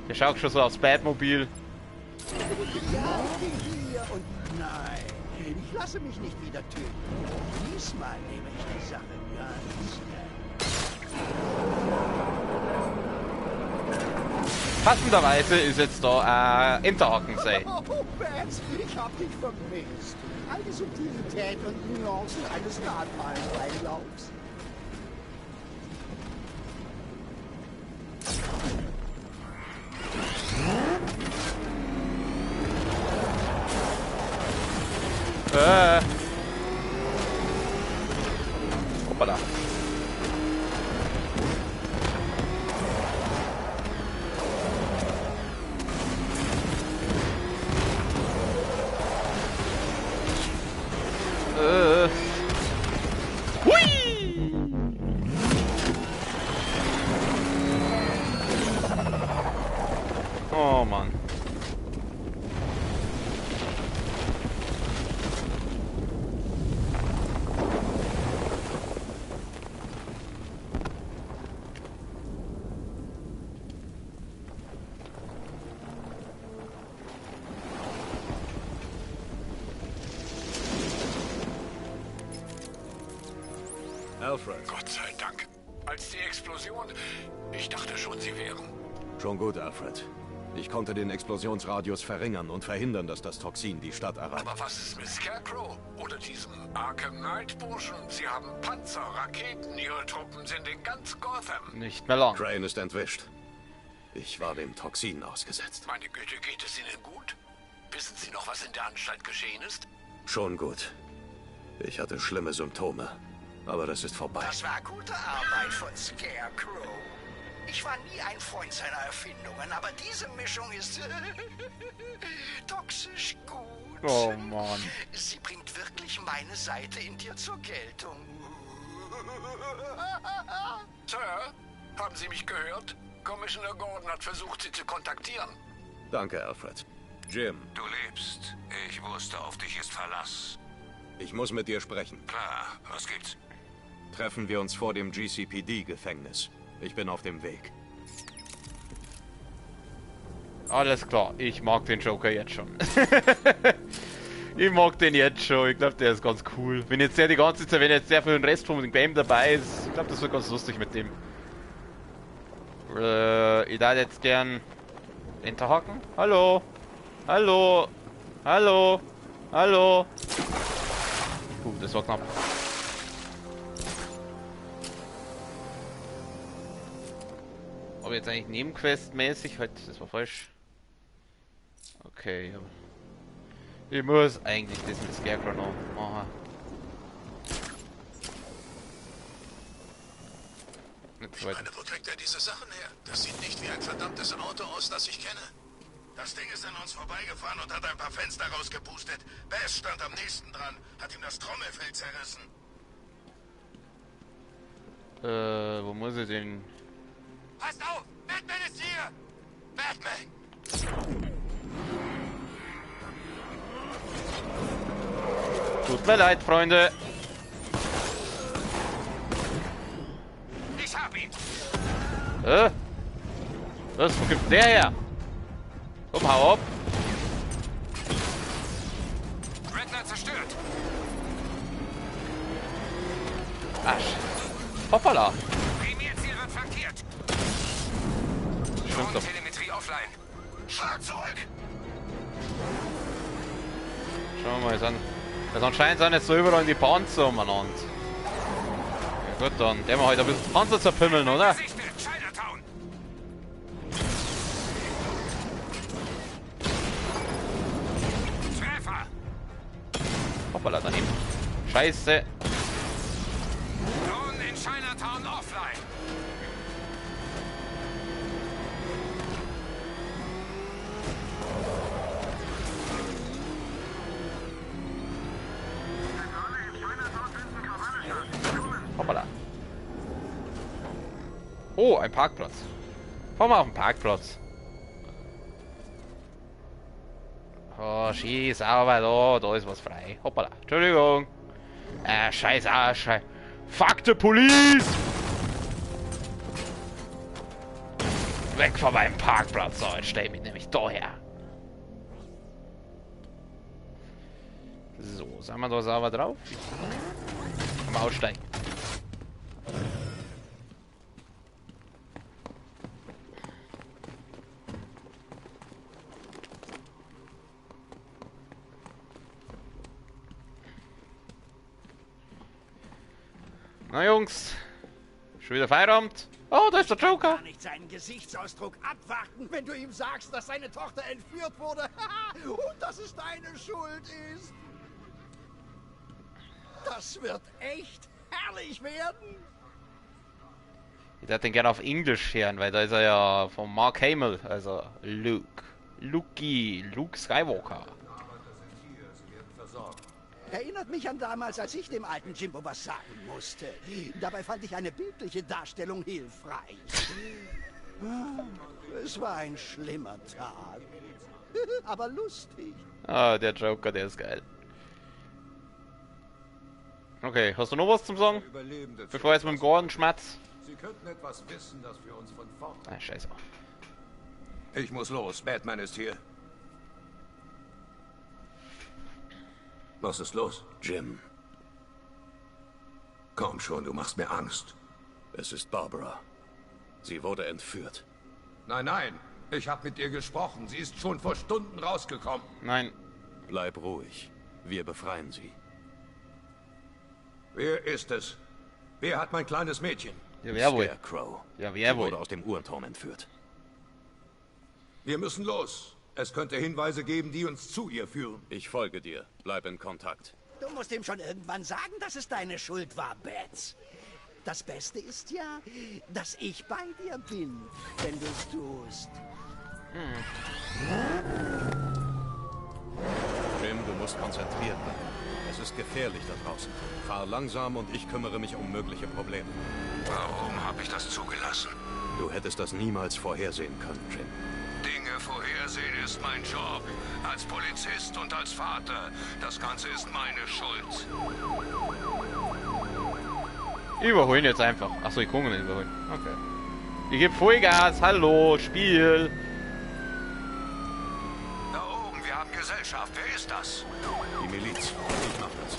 Der schaut schon so aufs Batmobil. Ja, hier und nein. Ich lasse mich nicht wieder töten. Diesmal nehme ich die Sache ganz Passenderweise ist jetzt da Enterhaken sei. Oh, Bats, ich hab dich vermisst. All die Subtilität und Nuancen eines Nahballeneinlaufs. Hoppala. Hui! Oh Mann. Alfred. Gott sei Dank. Als die Explosion... Ich dachte schon, sie wären... Schon gut, Alfred. Ich konnte den Explosionsradius verringern und verhindern, dass das Toxin die Stadt erreicht. Aber was ist mit Scarecrow? Oder diesem Arkham Knight-Burschen? Sie haben Panzer, Raketen, ihre Truppen sind in ganz Gotham. Nicht mehr lang. Crane ist entwischt. Ich war dem Toxin ausgesetzt. Meine Güte, geht es Ihnen gut? Wissen Sie noch, was in der Anstalt geschehen ist? Schon gut. Ich hatte schlimme Symptome. Aber das ist vorbei. Das war gute Arbeit von Scarecrow. Ich war nie ein Freund seiner Erfindungen, aber diese Mischung ist toxisch gut. Oh Mann. Sie bringt wirklich meine Seite in dir zur Geltung. Sir, haben Sie mich gehört? Commissioner Gordon hat versucht, Sie zu kontaktieren. Danke, Alfred. Jim. Du lebst. Ich wusste, auf dich ist Verlass. Ich muss mit dir sprechen. Klar, was gibt's? Treffen wir uns vor dem GCPD-Gefängnis. Ich bin auf dem Weg. Alles klar, ich mag den Joker jetzt schon. Ich mag den jetzt schon, ich glaube, der ist ganz cool. Wenn jetzt der die ganze Zeit, wenn jetzt der für den Rest vom Game dabei ist, ich glaube, das wird ganz lustig mit dem. Ich darf jetzt gern Enterhaken. Hallo? Hallo? Hallo? Hallo? Das war knapp. Aber jetzt eigentlich Nebenquest-mäßig, halt, das war falsch. Okay, ja. Ich muss eigentlich das mit Scarecrow noch machen. Ich meine, wo kriegt er diese Sachen her? Das sieht nicht wie ein verdammtes Auto aus, das ich kenne. Das Ding ist an uns vorbeigefahren und hat ein paar Fenster rausgepustet. Bass stand am nächsten dran, hat ihm das Trommelfell zerrissen. Wo muss ich denn? Passt auf! Batman ist hier! Batman! Tut mir leid, Freunde. Ich hab ihn! Was? Wo kommt der her? Komm, hau ab! Redner zerstört! Asch! Hoppala! Primärziel wird flankiert! Stimmt doch. Telemetrie offline! Schlag zurück! Schauen wir mal, das anscheinend sind jetzt so überall die Panzer umeinander. Ja gut, dann der wir heute ein bisschen Panzer zerpimmeln, oder? Treffer! Hoppala, daneben. Scheiße! Drohnen in Chinatown offline! Hoppala. Oh, ein Parkplatz. Fahren wir auf den Parkplatz. Oh, schieß, aber da ist was frei. Hoppala. Entschuldigung. Scheiß Arsch. Fuck the police! Weg von meinem Parkplatz. So, jetzt stell mich nämlich daher. So, sind wir da sauber drauf? Können wir aussteigen. Na Jungs, schon wieder Feierabend? Oh, da ist der Joker. Gar nicht seinen Gesichtsausdruck abwarten, wenn du ihm sagst, dass seine Tochter entführt wurde und dass es deine Schuld ist. Das wird echt herrlich werden. Ich hätte den gerne auf Englisch hören, weil da ist er ja von Mark Hamill, also Luke Skywalker. Erinnert mich an damals, als ich dem alten Jimbo was sagen musste. Dabei fand ich eine bildliche Darstellung hilfreich. Es war ein schlimmer Tag. Aber lustig. Ah, der Joker, der ist geil. Okay, hast du noch was zum Sagen? Bevor jetzt mit dem Gordon schmatz. Sie könnten etwas wissen, das für uns von vorn. Ah, scheiße. Ich muss los. Batman ist hier. Was ist los? Jim. Komm schon, du machst mir Angst. Es ist Barbara. Sie wurde entführt. Nein, nein. Ich habe mit ihr gesprochen. Sie ist schon vor Stunden rausgekommen. Nein. Bleib ruhig. Wir befreien sie. Wer ist es? Wer hat mein kleines Mädchen? Ja, wer wohl? Scarecrow. Ja, wer wohl? Sie wurde aus dem Uhrenturm entführt. Wir müssen los. Es könnte Hinweise geben, die uns zu ihr führen. Ich folge dir. Bleib in Kontakt. Du musst ihm schon irgendwann sagen, dass es deine Schuld war, Bats. Das Beste ist ja, dass ich bei dir bin, wenn du es tust. Jim, du musst konzentriert bleiben. Es ist gefährlich da draußen. Fahr langsam und ich kümmere mich um mögliche Probleme. Warum habe ich das zugelassen? Du hättest das niemals vorhersehen können, Jim. Dinge vorhersehen ist mein Job. Als Polizist und als Vater. Das Ganze ist meine Schuld. Überholen jetzt einfach. Achso, ich kann nicht überholen. Okay. Ich gebe Vollgas. Hallo, Spiel. Da oben, wir haben Gesellschaft. Wer ist das? Die Miliz. Ich mach das.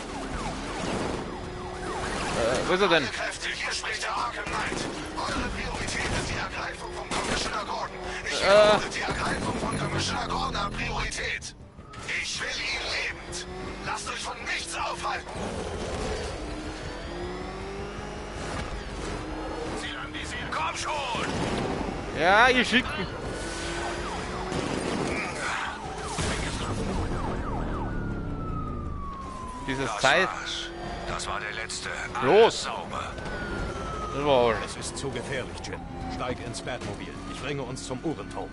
Wo ist er denn? Hier spricht der Arkham Knight. Eure Priorität ist die Ergreifung von Commissioner Gordon. Ich wiederhole, die Ergreifung von Commissioner Gordon hat Priorität. Ich will ihn lebend. Lasst euch von nichts aufhalten. Ja, ihr schickt mich. Dieses Zeit. Das war der letzte. Los! Sauber. Es ist zu gefährlich, Jim. Steig ins Batmobil. Ich bringe uns zum Uhrenturm.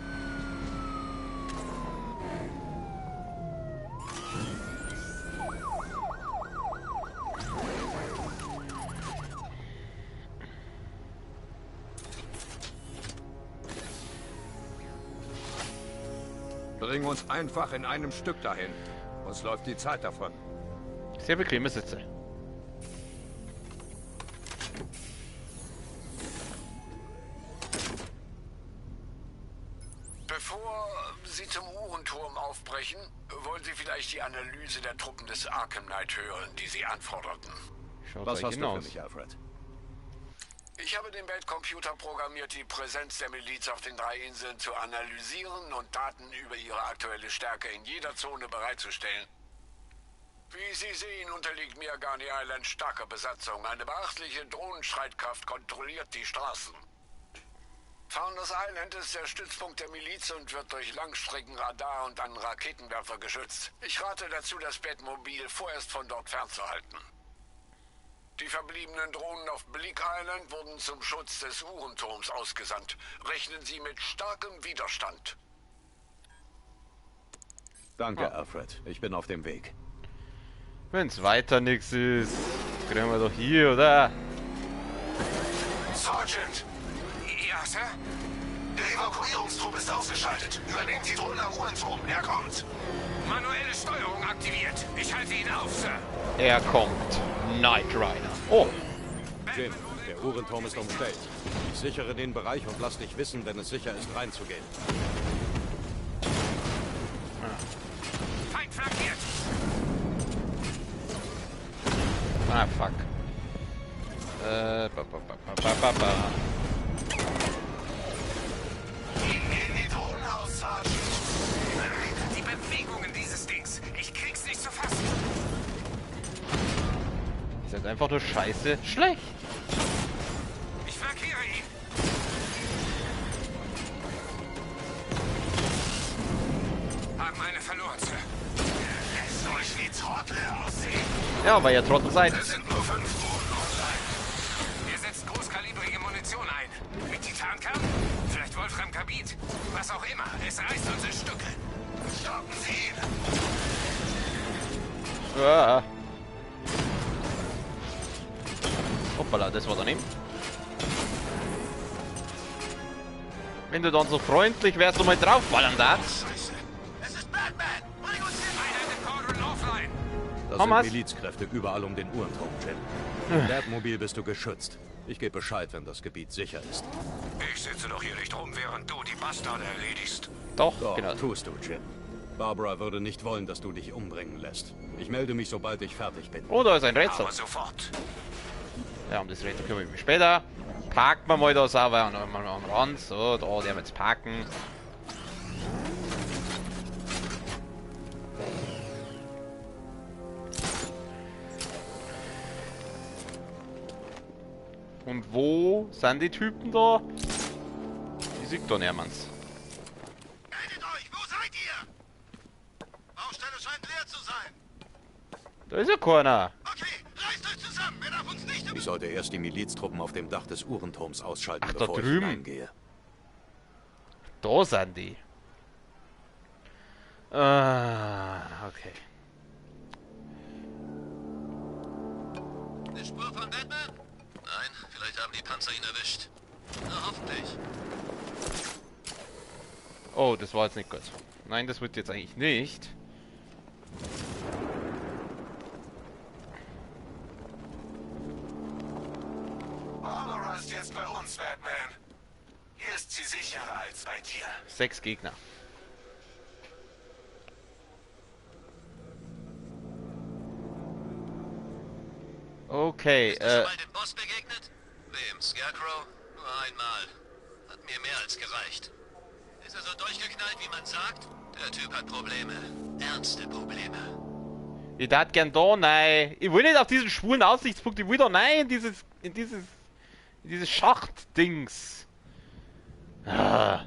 Bring uns einfach in einem Stück dahin. Uns läuft die Zeit davon. Sehr bequeme Sitze. Bevor Sie zum Uhrenturm aufbrechen, wollen Sie vielleicht die Analyse der Truppen des Arkham Knight hören, die Sie anforderten. Was hast du für mich, Alfred? Ich habe den Weltcomputer programmiert, die Präsenz der Miliz auf den 3 Inseln zu analysieren und Daten über ihre aktuelle Stärke in jeder Zone bereitzustellen. Wie Sie sehen, unterliegt Miagani Island starker Besatzung. Eine beachtliche Drohnenstreitkraft kontrolliert die Straßen. Founders Island ist der Stützpunkt der Miliz und wird durch Langstreckenradar und einen Raketenwerfer geschützt. Ich rate dazu, das Batmobil vorerst von dort fernzuhalten. Die verbliebenen Drohnen auf Bleak Island wurden zum Schutz des Uhrenturms ausgesandt. Rechnen Sie mit starkem Widerstand. Danke, Alfred. Ich bin auf dem Weg. Wenn's weiter nichts ist, kriegen wir doch hier, oder? Sergeant! Ja, Sir? Der Evakuierungstrupp ist ausgeschaltet. Übernehmt die Drohne am Uhrenturm. Er kommt. Manuelle Steuerung aktiviert. Ich halte ihn auf, Sir. Er kommt. Knight Rider. Oh. Jim, der Uhrenturm ist umstellt. Ich sichere den Bereich und lass dich wissen, wenn es sicher ist, reinzugehen. Feind flankiert. Ah, fuck. Die Drohnen aus, Sergeant. Die Bewegungen dieses Dings. Ich krieg's nicht zu fassen. Ist jetzt einfach nur scheiße schlecht. Ich flankiere ihn. Haben eine verloren, Sir. Lässt euch wie Trottel aussehen. Ja, weil ihr Trottel seid. Es sind nur 5 Drohnen online. Er setzt großkalibrige Munition ein. Mit Titankern? Vielleicht Wolfram-Karbid? Was auch immer. Es reißt uns in Stücke. Stoppen Sie ihn. Ja. Hoppala, das war daneben. Wenn du dann so freundlich wärst und mal draufballern darfst. Es ist Batman. Bring uns hier offline. Das sind Milizkräfte überall um den Uhrenturm, Jim. Im Batmobil bist du geschützt. Ich gebe Bescheid, wenn das Gebiet sicher ist. Ich sitze doch hier nicht rum, während du die Bastarde erledigst. Doch, genau. Tust du, Jim. Barbara würde nicht wollen, dass du dich umbringen lässt. Ich melde mich, sobald ich fertig bin. Oh, da ist ein Rätsel. Aber sofort. Ja, um das Rätsel kümmere ich mich später. Parken wir mal da sauber und mal am Rand. So, da werden wir jetzt parken. Und wo sind die Typen da? Die sieht da niemand. Meldet euch, wo seid ihr? Baustelle scheint leer zu sein. Da ist ja keiner. Okay, reißt euch zusammen, wer darf uns nicht... Ich sollte erst die Miliztruppen auf dem Dach des Uhrenturms ausschalten, ach, bevor da ich drüben. hineingehe. Da sind die. Okay. Eine Spur von Batman? Nein, vielleicht haben die Panzer ihn erwischt. Na, hoffentlich. Oh, das war jetzt nicht gut. Nein, das wird jetzt eigentlich nicht. Barbara ist jetzt bei uns, Batman. Hier ist sie sicherer als bei dir. 6 Gegner. Okay, Bist du schon mal dem Boss begegnet? Wem? Scarecrow? Nur einmal. Hat mir mehr als gereicht. Ist er so durchgeknallt, wie man sagt? Der Typ hat Probleme. Ernste Probleme. ich darf gern da rein. Ich will nicht auf diesen schwulen Aussichtspunkt, ich will da rein in dieses Schachtdings. Ah.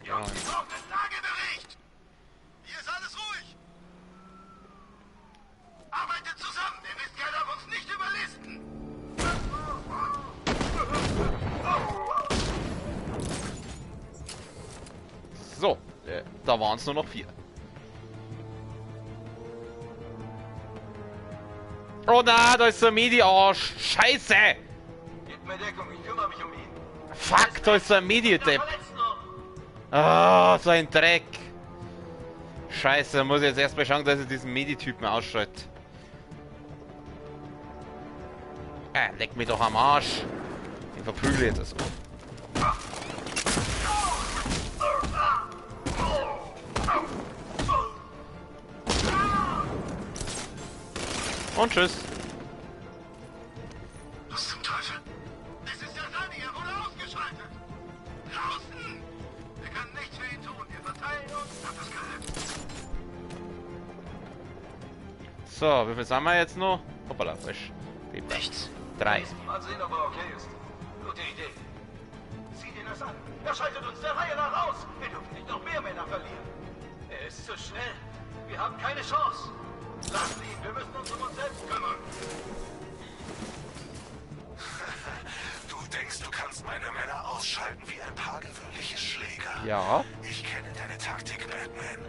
Jungs, ich brauche einen Lagebericht! Hier ist alles ruhig! Arbeitet zusammen! Der Mistkerl darf uns nicht überlisten! So, da waren es nur noch 4. Oh na, da ist der Medi-Arsch. Scheiße! Gib mir Deckung, ich kümmere mich um ihn. Fuck, da ist der Medi-Depp. Ah, so ein Dreck. Scheiße, da muss ich jetzt erstmal schauen, dass ich diesen Medi-Typen ausschalte. Leck mich doch am Arsch. Ich verprügle jetzt das. Und tschüss. Was zum Teufel? Es ist der Sandy, er wurde ausgeschaltet! Draußen! Wir können nichts für ihn tun, wir verteilen uns. Hat das gehört? So, wie viel sind wir jetzt noch? Hoppala, frisch. Nichts. 3. Mal sehen, ob er okay ist. Gute Idee. Sieh dir das an. Er schaltet uns der Reihe nach aus. Wir dürfen nicht noch mehr Männer verlieren. Er ist zu schnell. Wir haben keine Chance. Lassen ihn. Wir müssen uns um uns selbst kümmern. Du denkst, du kannst meine Männer ausschalten wie ein paar gewöhnliche Schläger? Ja. Ich kenne deine Taktik, Batman.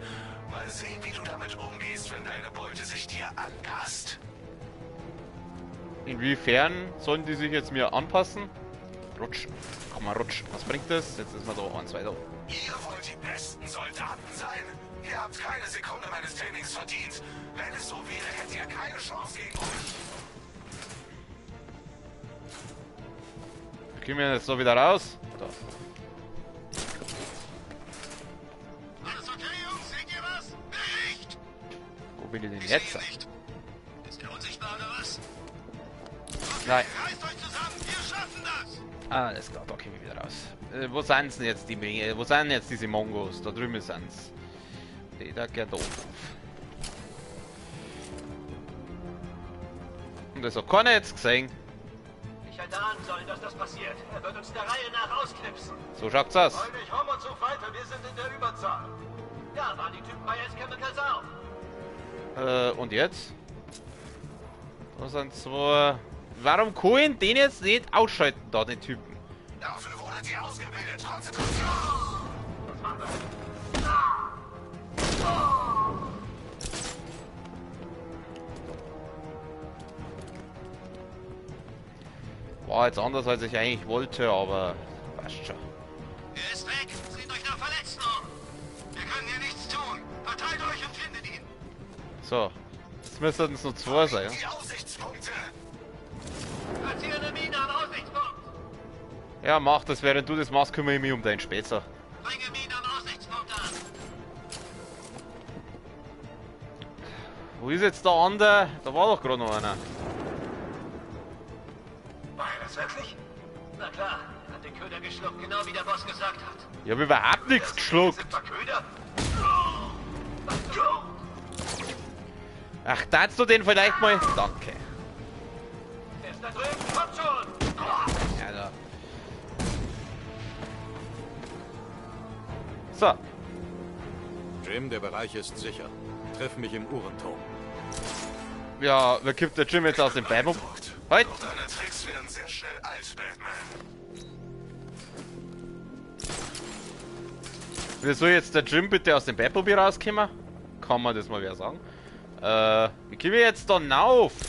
Mal sehen, wie du damit umgehst, wenn deine Beute sich dir anpasst. Inwiefern sollen die sich jetzt mir anpassen? Rutschen. Komm mal, rutschen. Was bringt das? Jetzt ist mal so 1, 2, so. Ihr wollt die besten Soldaten sein. Ihr habt keine Sekunde meines Trainings verdient. Wenn es so wäre, hättet ihr keine Chance gegen euch. Kriegen wir jetzt so wieder raus? Da. Alles okay, Jungs? Seht ihr was? Bericht! Wo bin ich denn Ich jetzt? sehe nicht. Ist der unsichtbar oder was? Okay, Nein. reißt euch zusammen. Wir schaffen das. Alles klar, da kommen wir wieder raus. Wo sind denn jetzt die Menge? Wo sind jetzt diese Mongos? Da drüben sind's. Da geht doof. Und das hat keiner jetzt gesehen. Ich hätte ahnen sollen, dass das passiert. Er wird uns der Reihe nach ausknipsen. So schaut's aus. Freunde, ich hau mal so weiter. Wir sind in der Überzahl. Ja, waren die Typen bei S Chemicals auch. Und jetzt? Da sind zwei. Warum kann den jetzt nicht ausschalten, da den Typen? Dafür wurdet ihr ausgebildet. Konzentration! Was machen wir? War jetzt anders, als ich eigentlich wollte, aber passt schon. Er ist weg. Seht euch nach Verletzten um. Wir können hier nichts tun. Verteilt euch und findet ihn. So, jetzt müssten es nur 2 sein. Die Aussichtspunkte. Platziere eine Mine am Aussichtspunkt. Ja, mach das, während du das machst, kümmere ich mich um deinen Spätzer. Bringe Mine am Aussichtspunkt an. Wo ist jetzt der andere? Da war doch gerade noch einer. War er das wirklich? Na klar, er hat den Köder geschluckt, genau wie der Boss gesagt hat. Ich hab überhaupt nichts geschluckt. Sind wir Köder? Ach, darfst du den vielleicht mal? Danke. Er ist da drüben, kommt schon! Ja, da. So. Jim, der Bereich ist sicher. Treff mich im Uhrenturm. Ja, wer kippt der Jim jetzt aus dem Bein? Halt! Doch deine Tricks werden sehr schnell alt, Batman. Wieso jetzt der Jim bitte aus dem Batmobil rauskommen? Kann man das mal wer sagen? Wie kriegen wir jetzt da rauf? Fuck.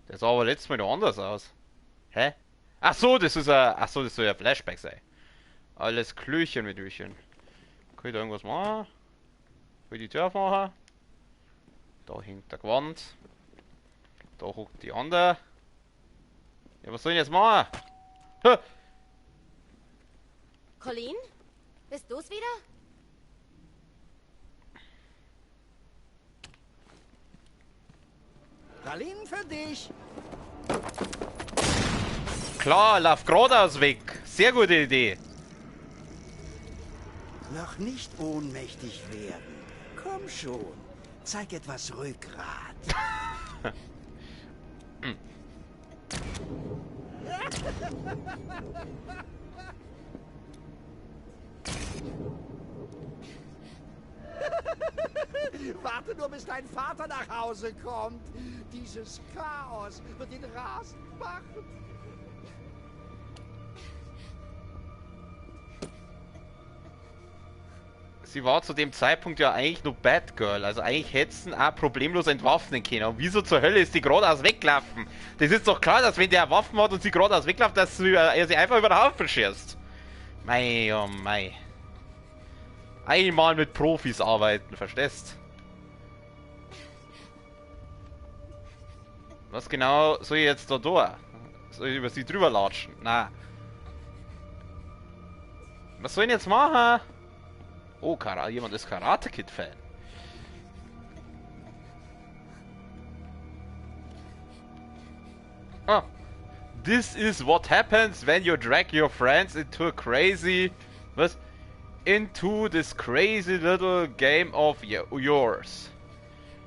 Das sah aber letztes Mal noch anders aus. Hä? Ach so, das ist ein. Ach so, das soll ja Flashback sein. Alles Klöchen mit Hüchen. Kann ich da irgendwas machen? Will ich die Tür aufmachen? Da hängt der Gewand. Da hockt die andere. Ja, was soll ich jetzt machen? Ha! Colleen? Bist du's wieder? Pralinen für dich. Klar, lauf geradeaus weg. Sehr gute Idee. Noch nicht ohnmächtig werden. Komm schon. Zeig etwas Rückgrat. Warte nur, bis dein Vater nach Hause kommt. Dieses Chaos wird ihn rasend machen. Sie war zu dem Zeitpunkt ja eigentlich nur Batgirl. Also eigentlich hätte sie auch problemlos entwaffnen können. Und wieso zur Hölle ist die geradeaus weglaufen? Das ist doch klar, dass wenn der Waffen hat und sie geradeaus wegläuft, dass er sie einfach über den Haufen schießt. Mei, oh mei. Einmal mit Profis arbeiten, verstehst? Was genau soll ich jetzt da tun? Soll ich über sie drüber latschen? Na. Was soll ich denn jetzt machen? Oh, jemand ist Karate Kid Fan. Ah. This is what happens when you drag your friends into a crazy... Was? Into this crazy little game of yours.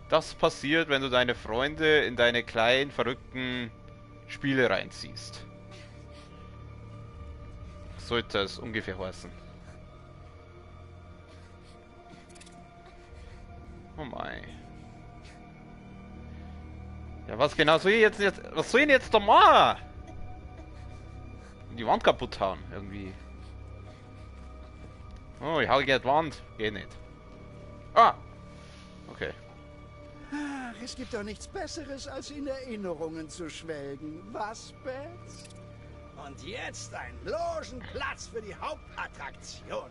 Das passiert, wenn du deine Freunde in deine kleinen, verrückten Spiele reinziehst. Sollte es ungefähr heißen. Oh mein. Ja, was genau soll ich jetzt... Was soll ich denn jetzt da machen? Die Wand kaputt hauen, irgendwie. Oh, ich hau gegen die Wand. Geht nicht. Ah! Okay. Ach, es gibt doch nichts Besseres, als in Erinnerungen zu schwelgen. Was, Bats? Und jetzt ein Logenplatz für die Hauptattraktion.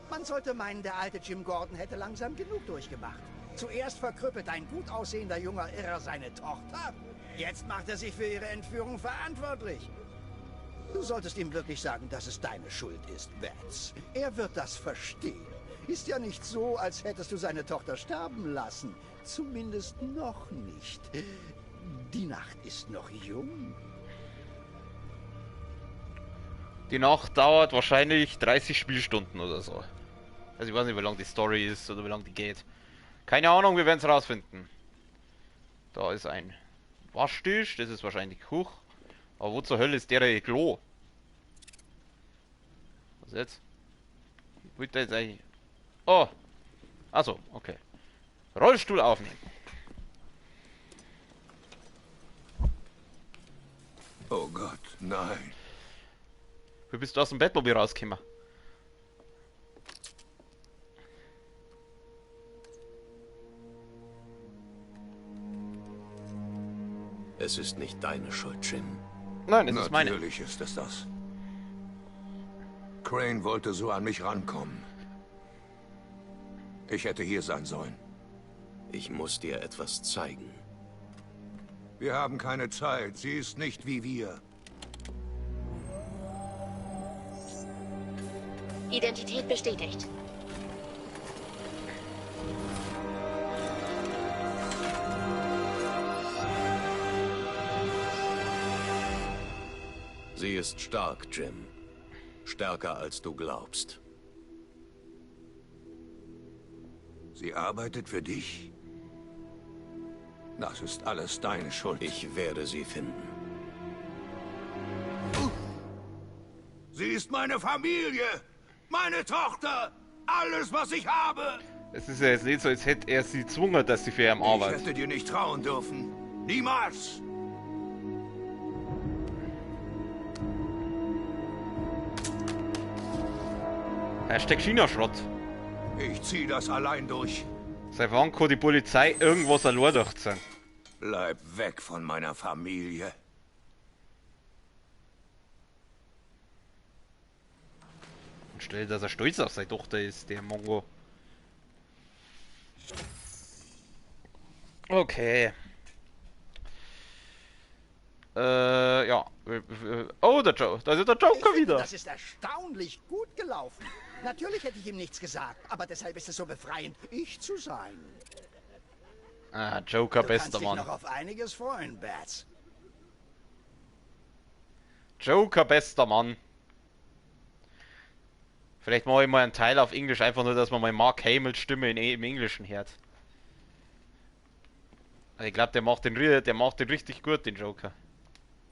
Man sollte meinen, der alte Jim Gordon hätte langsam genug durchgemacht. Zuerst verkrüppelt ein gut aussehender junger Irrer seine Tochter. Jetzt macht er sich für ihre Entführung verantwortlich. Du solltest ihm wirklich sagen, dass es deine Schuld ist, Bats. Er wird das verstehen. Ist ja nicht so, als hättest du seine Tochter sterben lassen. Zumindest noch nicht. Die Nacht ist noch jung. Die Nacht dauert wahrscheinlich 30 Spielstunden oder so. Also ich weiß nicht, wie lang die Story ist oder wie lang die geht. Keine Ahnung, wir werden es rausfinden. Da ist ein Waschtisch, das ist wahrscheinlich hoch. Aber wo zur Hölle ist der Klo? Was jetzt? Ich wollte jetzt eigentlich... Oh! Achso, okay. Rollstuhl aufnehmen. Oh Gott, nein. Wie bist du aus dem Batmobil rausgekommen? Es ist nicht deine Schuld, Jim. Nein, es ist meine. Natürlich ist es das. Crane wollte so an mich rankommen. Ich hätte hier sein sollen. Ich muss dir etwas zeigen. Wir haben keine Zeit. Sie ist nicht wie wir. Identität bestätigt. Sie ist stark, Jim. Stärker, als du glaubst. Sie arbeitet für dich? Das ist alles deine Schuld. Ich werde sie finden. Sie ist meine Familie! Meine Tochter! Alles, was ich habe! Es ist ja jetzt nicht so, als hätte er sie gezwungen, dass sie für ihn arbeitet. Ich hätte dir nicht trauen dürfen. Niemals! Hashtag China-Schrott. Ich zieh das allein durch. Seit wann kann die Polizei irgendwas allein durchziehen? Bleib weg von meiner Familie. Und stell, dass er stolz auf seine Tochter ist, der Mongo. Okay. Ja. Oh, der Joe. Da ist der Joker wieder. Das ist erstaunlich gut gelaufen. Natürlich hätte ich ihm nichts gesagt, aber deshalb ist es so befreiend, ich zu sein. Ah, Joker, bester Mann. Du kannst dich noch auf einiges freuen, Bats. Joker, bester Mann. Vielleicht mache ich mal einen Teil auf Englisch, einfach nur, dass man mal Mark Hamills Stimme im Englischen hört. Ich glaube, der macht den richtig gut, den Joker.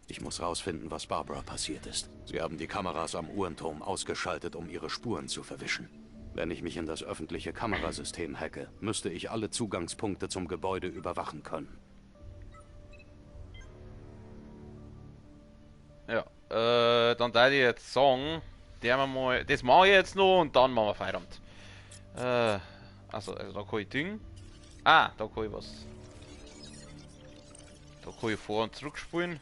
Ich muss rausfinden, was Barbara passiert ist. Sie haben die Kameras am Uhrenturm ausgeschaltet, um ihre Spuren zu verwischen. Wenn ich mich in das öffentliche Kamerasystem hacke, müsste ich alle Zugangspunkte zum Gebäude überwachen können. Ja, dann da ich jetzt sagen, das mache ich jetzt noch und dann machen wir Feierabend. Also da kann ich Ding. Ah, da kann ich was. Da kann ich vor- und zurückspulen.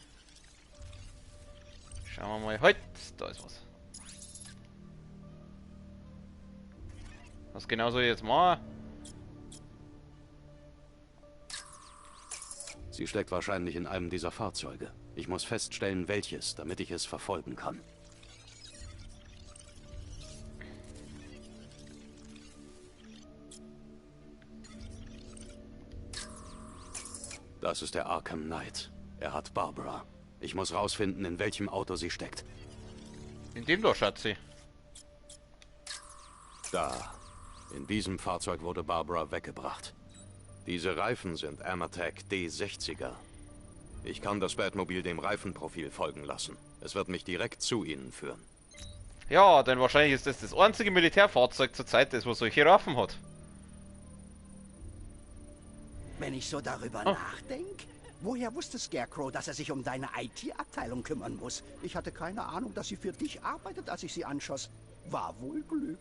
Schauen wir mal. Halt, da ist was. Was genau soll ich jetzt machen? Sie steckt wahrscheinlich in einem dieser Fahrzeuge. Ich muss feststellen, welches, damit ich es verfolgen kann. Das ist der Arkham Knight. Er hat Barbara. Ich muss rausfinden, in welchem Auto sie steckt. In dem doch, Schatzi. Da. In diesem Fahrzeug wurde Barbara weggebracht. Diese Reifen sind Amatec D60er. Ich kann das Batmobil dem Reifenprofil folgen lassen. Es wird mich direkt zu ihnen führen. Ja, denn wahrscheinlich ist das einzige Militärfahrzeug zur Zeit, das solche Reifen hat. Wenn ich so darüber nachdenke, woher wusste Scarecrow, dass er sich um deine IT-Abteilung kümmern muss? Ich hatte keine Ahnung, dass sie für dich arbeitet, als ich sie anschoss. War wohl Glück.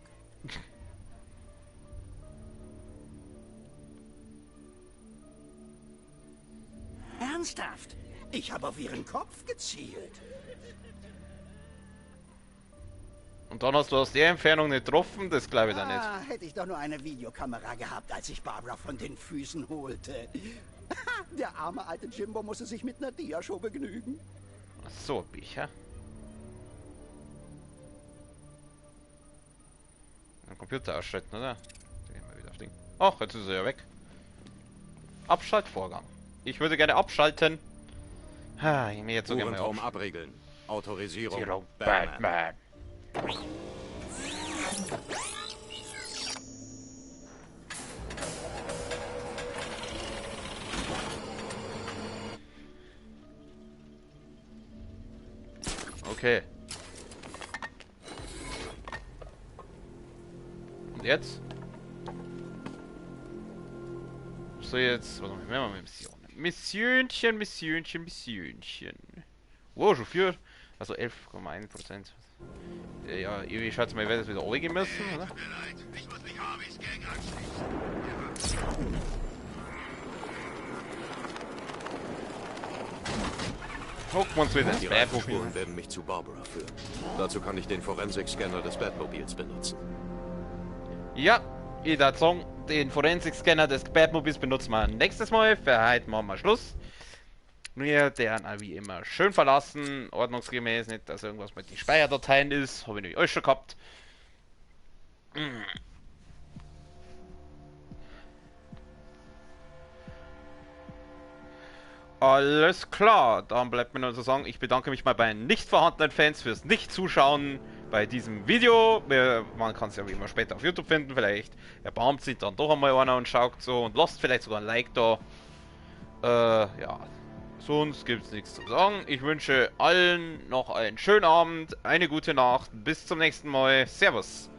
Ernsthaft? Ich habe auf ihren Kopf gezielt. Und dann hast du aus der Entfernung nicht getroffen, das glaube ich dann nicht. Hätte ich doch nur eine Videokamera gehabt, als ich Barbara von den Füßen holte. Der arme alte Jimbo musste sich mit einer Dia-Show begnügen. Ach so, Bücher. Den Computer ausschalten, oder? Da gehen wir wieder auf Ding. Ach, jetzt ist er ja weg. Abschaltvorgang. Ich würde gerne abschalten. Ha, ich mir jetzt so gerne Uhrenturm abregeln. Autorisierung Zero Batman. Okay. Und jetzt? So, jetzt. Warte mal, wir machen Missionchen. Missionchen. Wow, schon 4. Also 11,1%. Ja, ich schätze mal, ich werde das wieder alle müssen, oder? Ich muss mich Harveys Gang anschließen. Gucken wir uns wieder die Reifenspuren werden mich zu Barbara führen. Dazu kann ich den Forensik-Scanner des Batmobils benutzen. Ja, ich würde sagen, den Forensik-Scanner des Batmobils benutzen wir nächstes Mal. Für heute machen wir Schluss. Wir werden wie immer schön verlassen, ordnungsgemäß, nicht, dass irgendwas mit den Speicherdateien ist. Habe ich nämlich euch schon gehabt. Alles klar, dann bleibt mir nur zu sagen, ich bedanke mich mal bei nicht vorhandenen Fans fürs Nicht-Zuschauen bei diesem Video. Man kann es ja wie immer später auf YouTube finden, vielleicht erbarmt sich dann doch einmal einer und schaut so und lasst vielleicht sogar ein Like da. Ja. Sonst gibt es nichts zu sagen. Ich wünsche allen noch einen schönen Abend, eine gute Nacht. Bis zum nächsten Mal. Servus.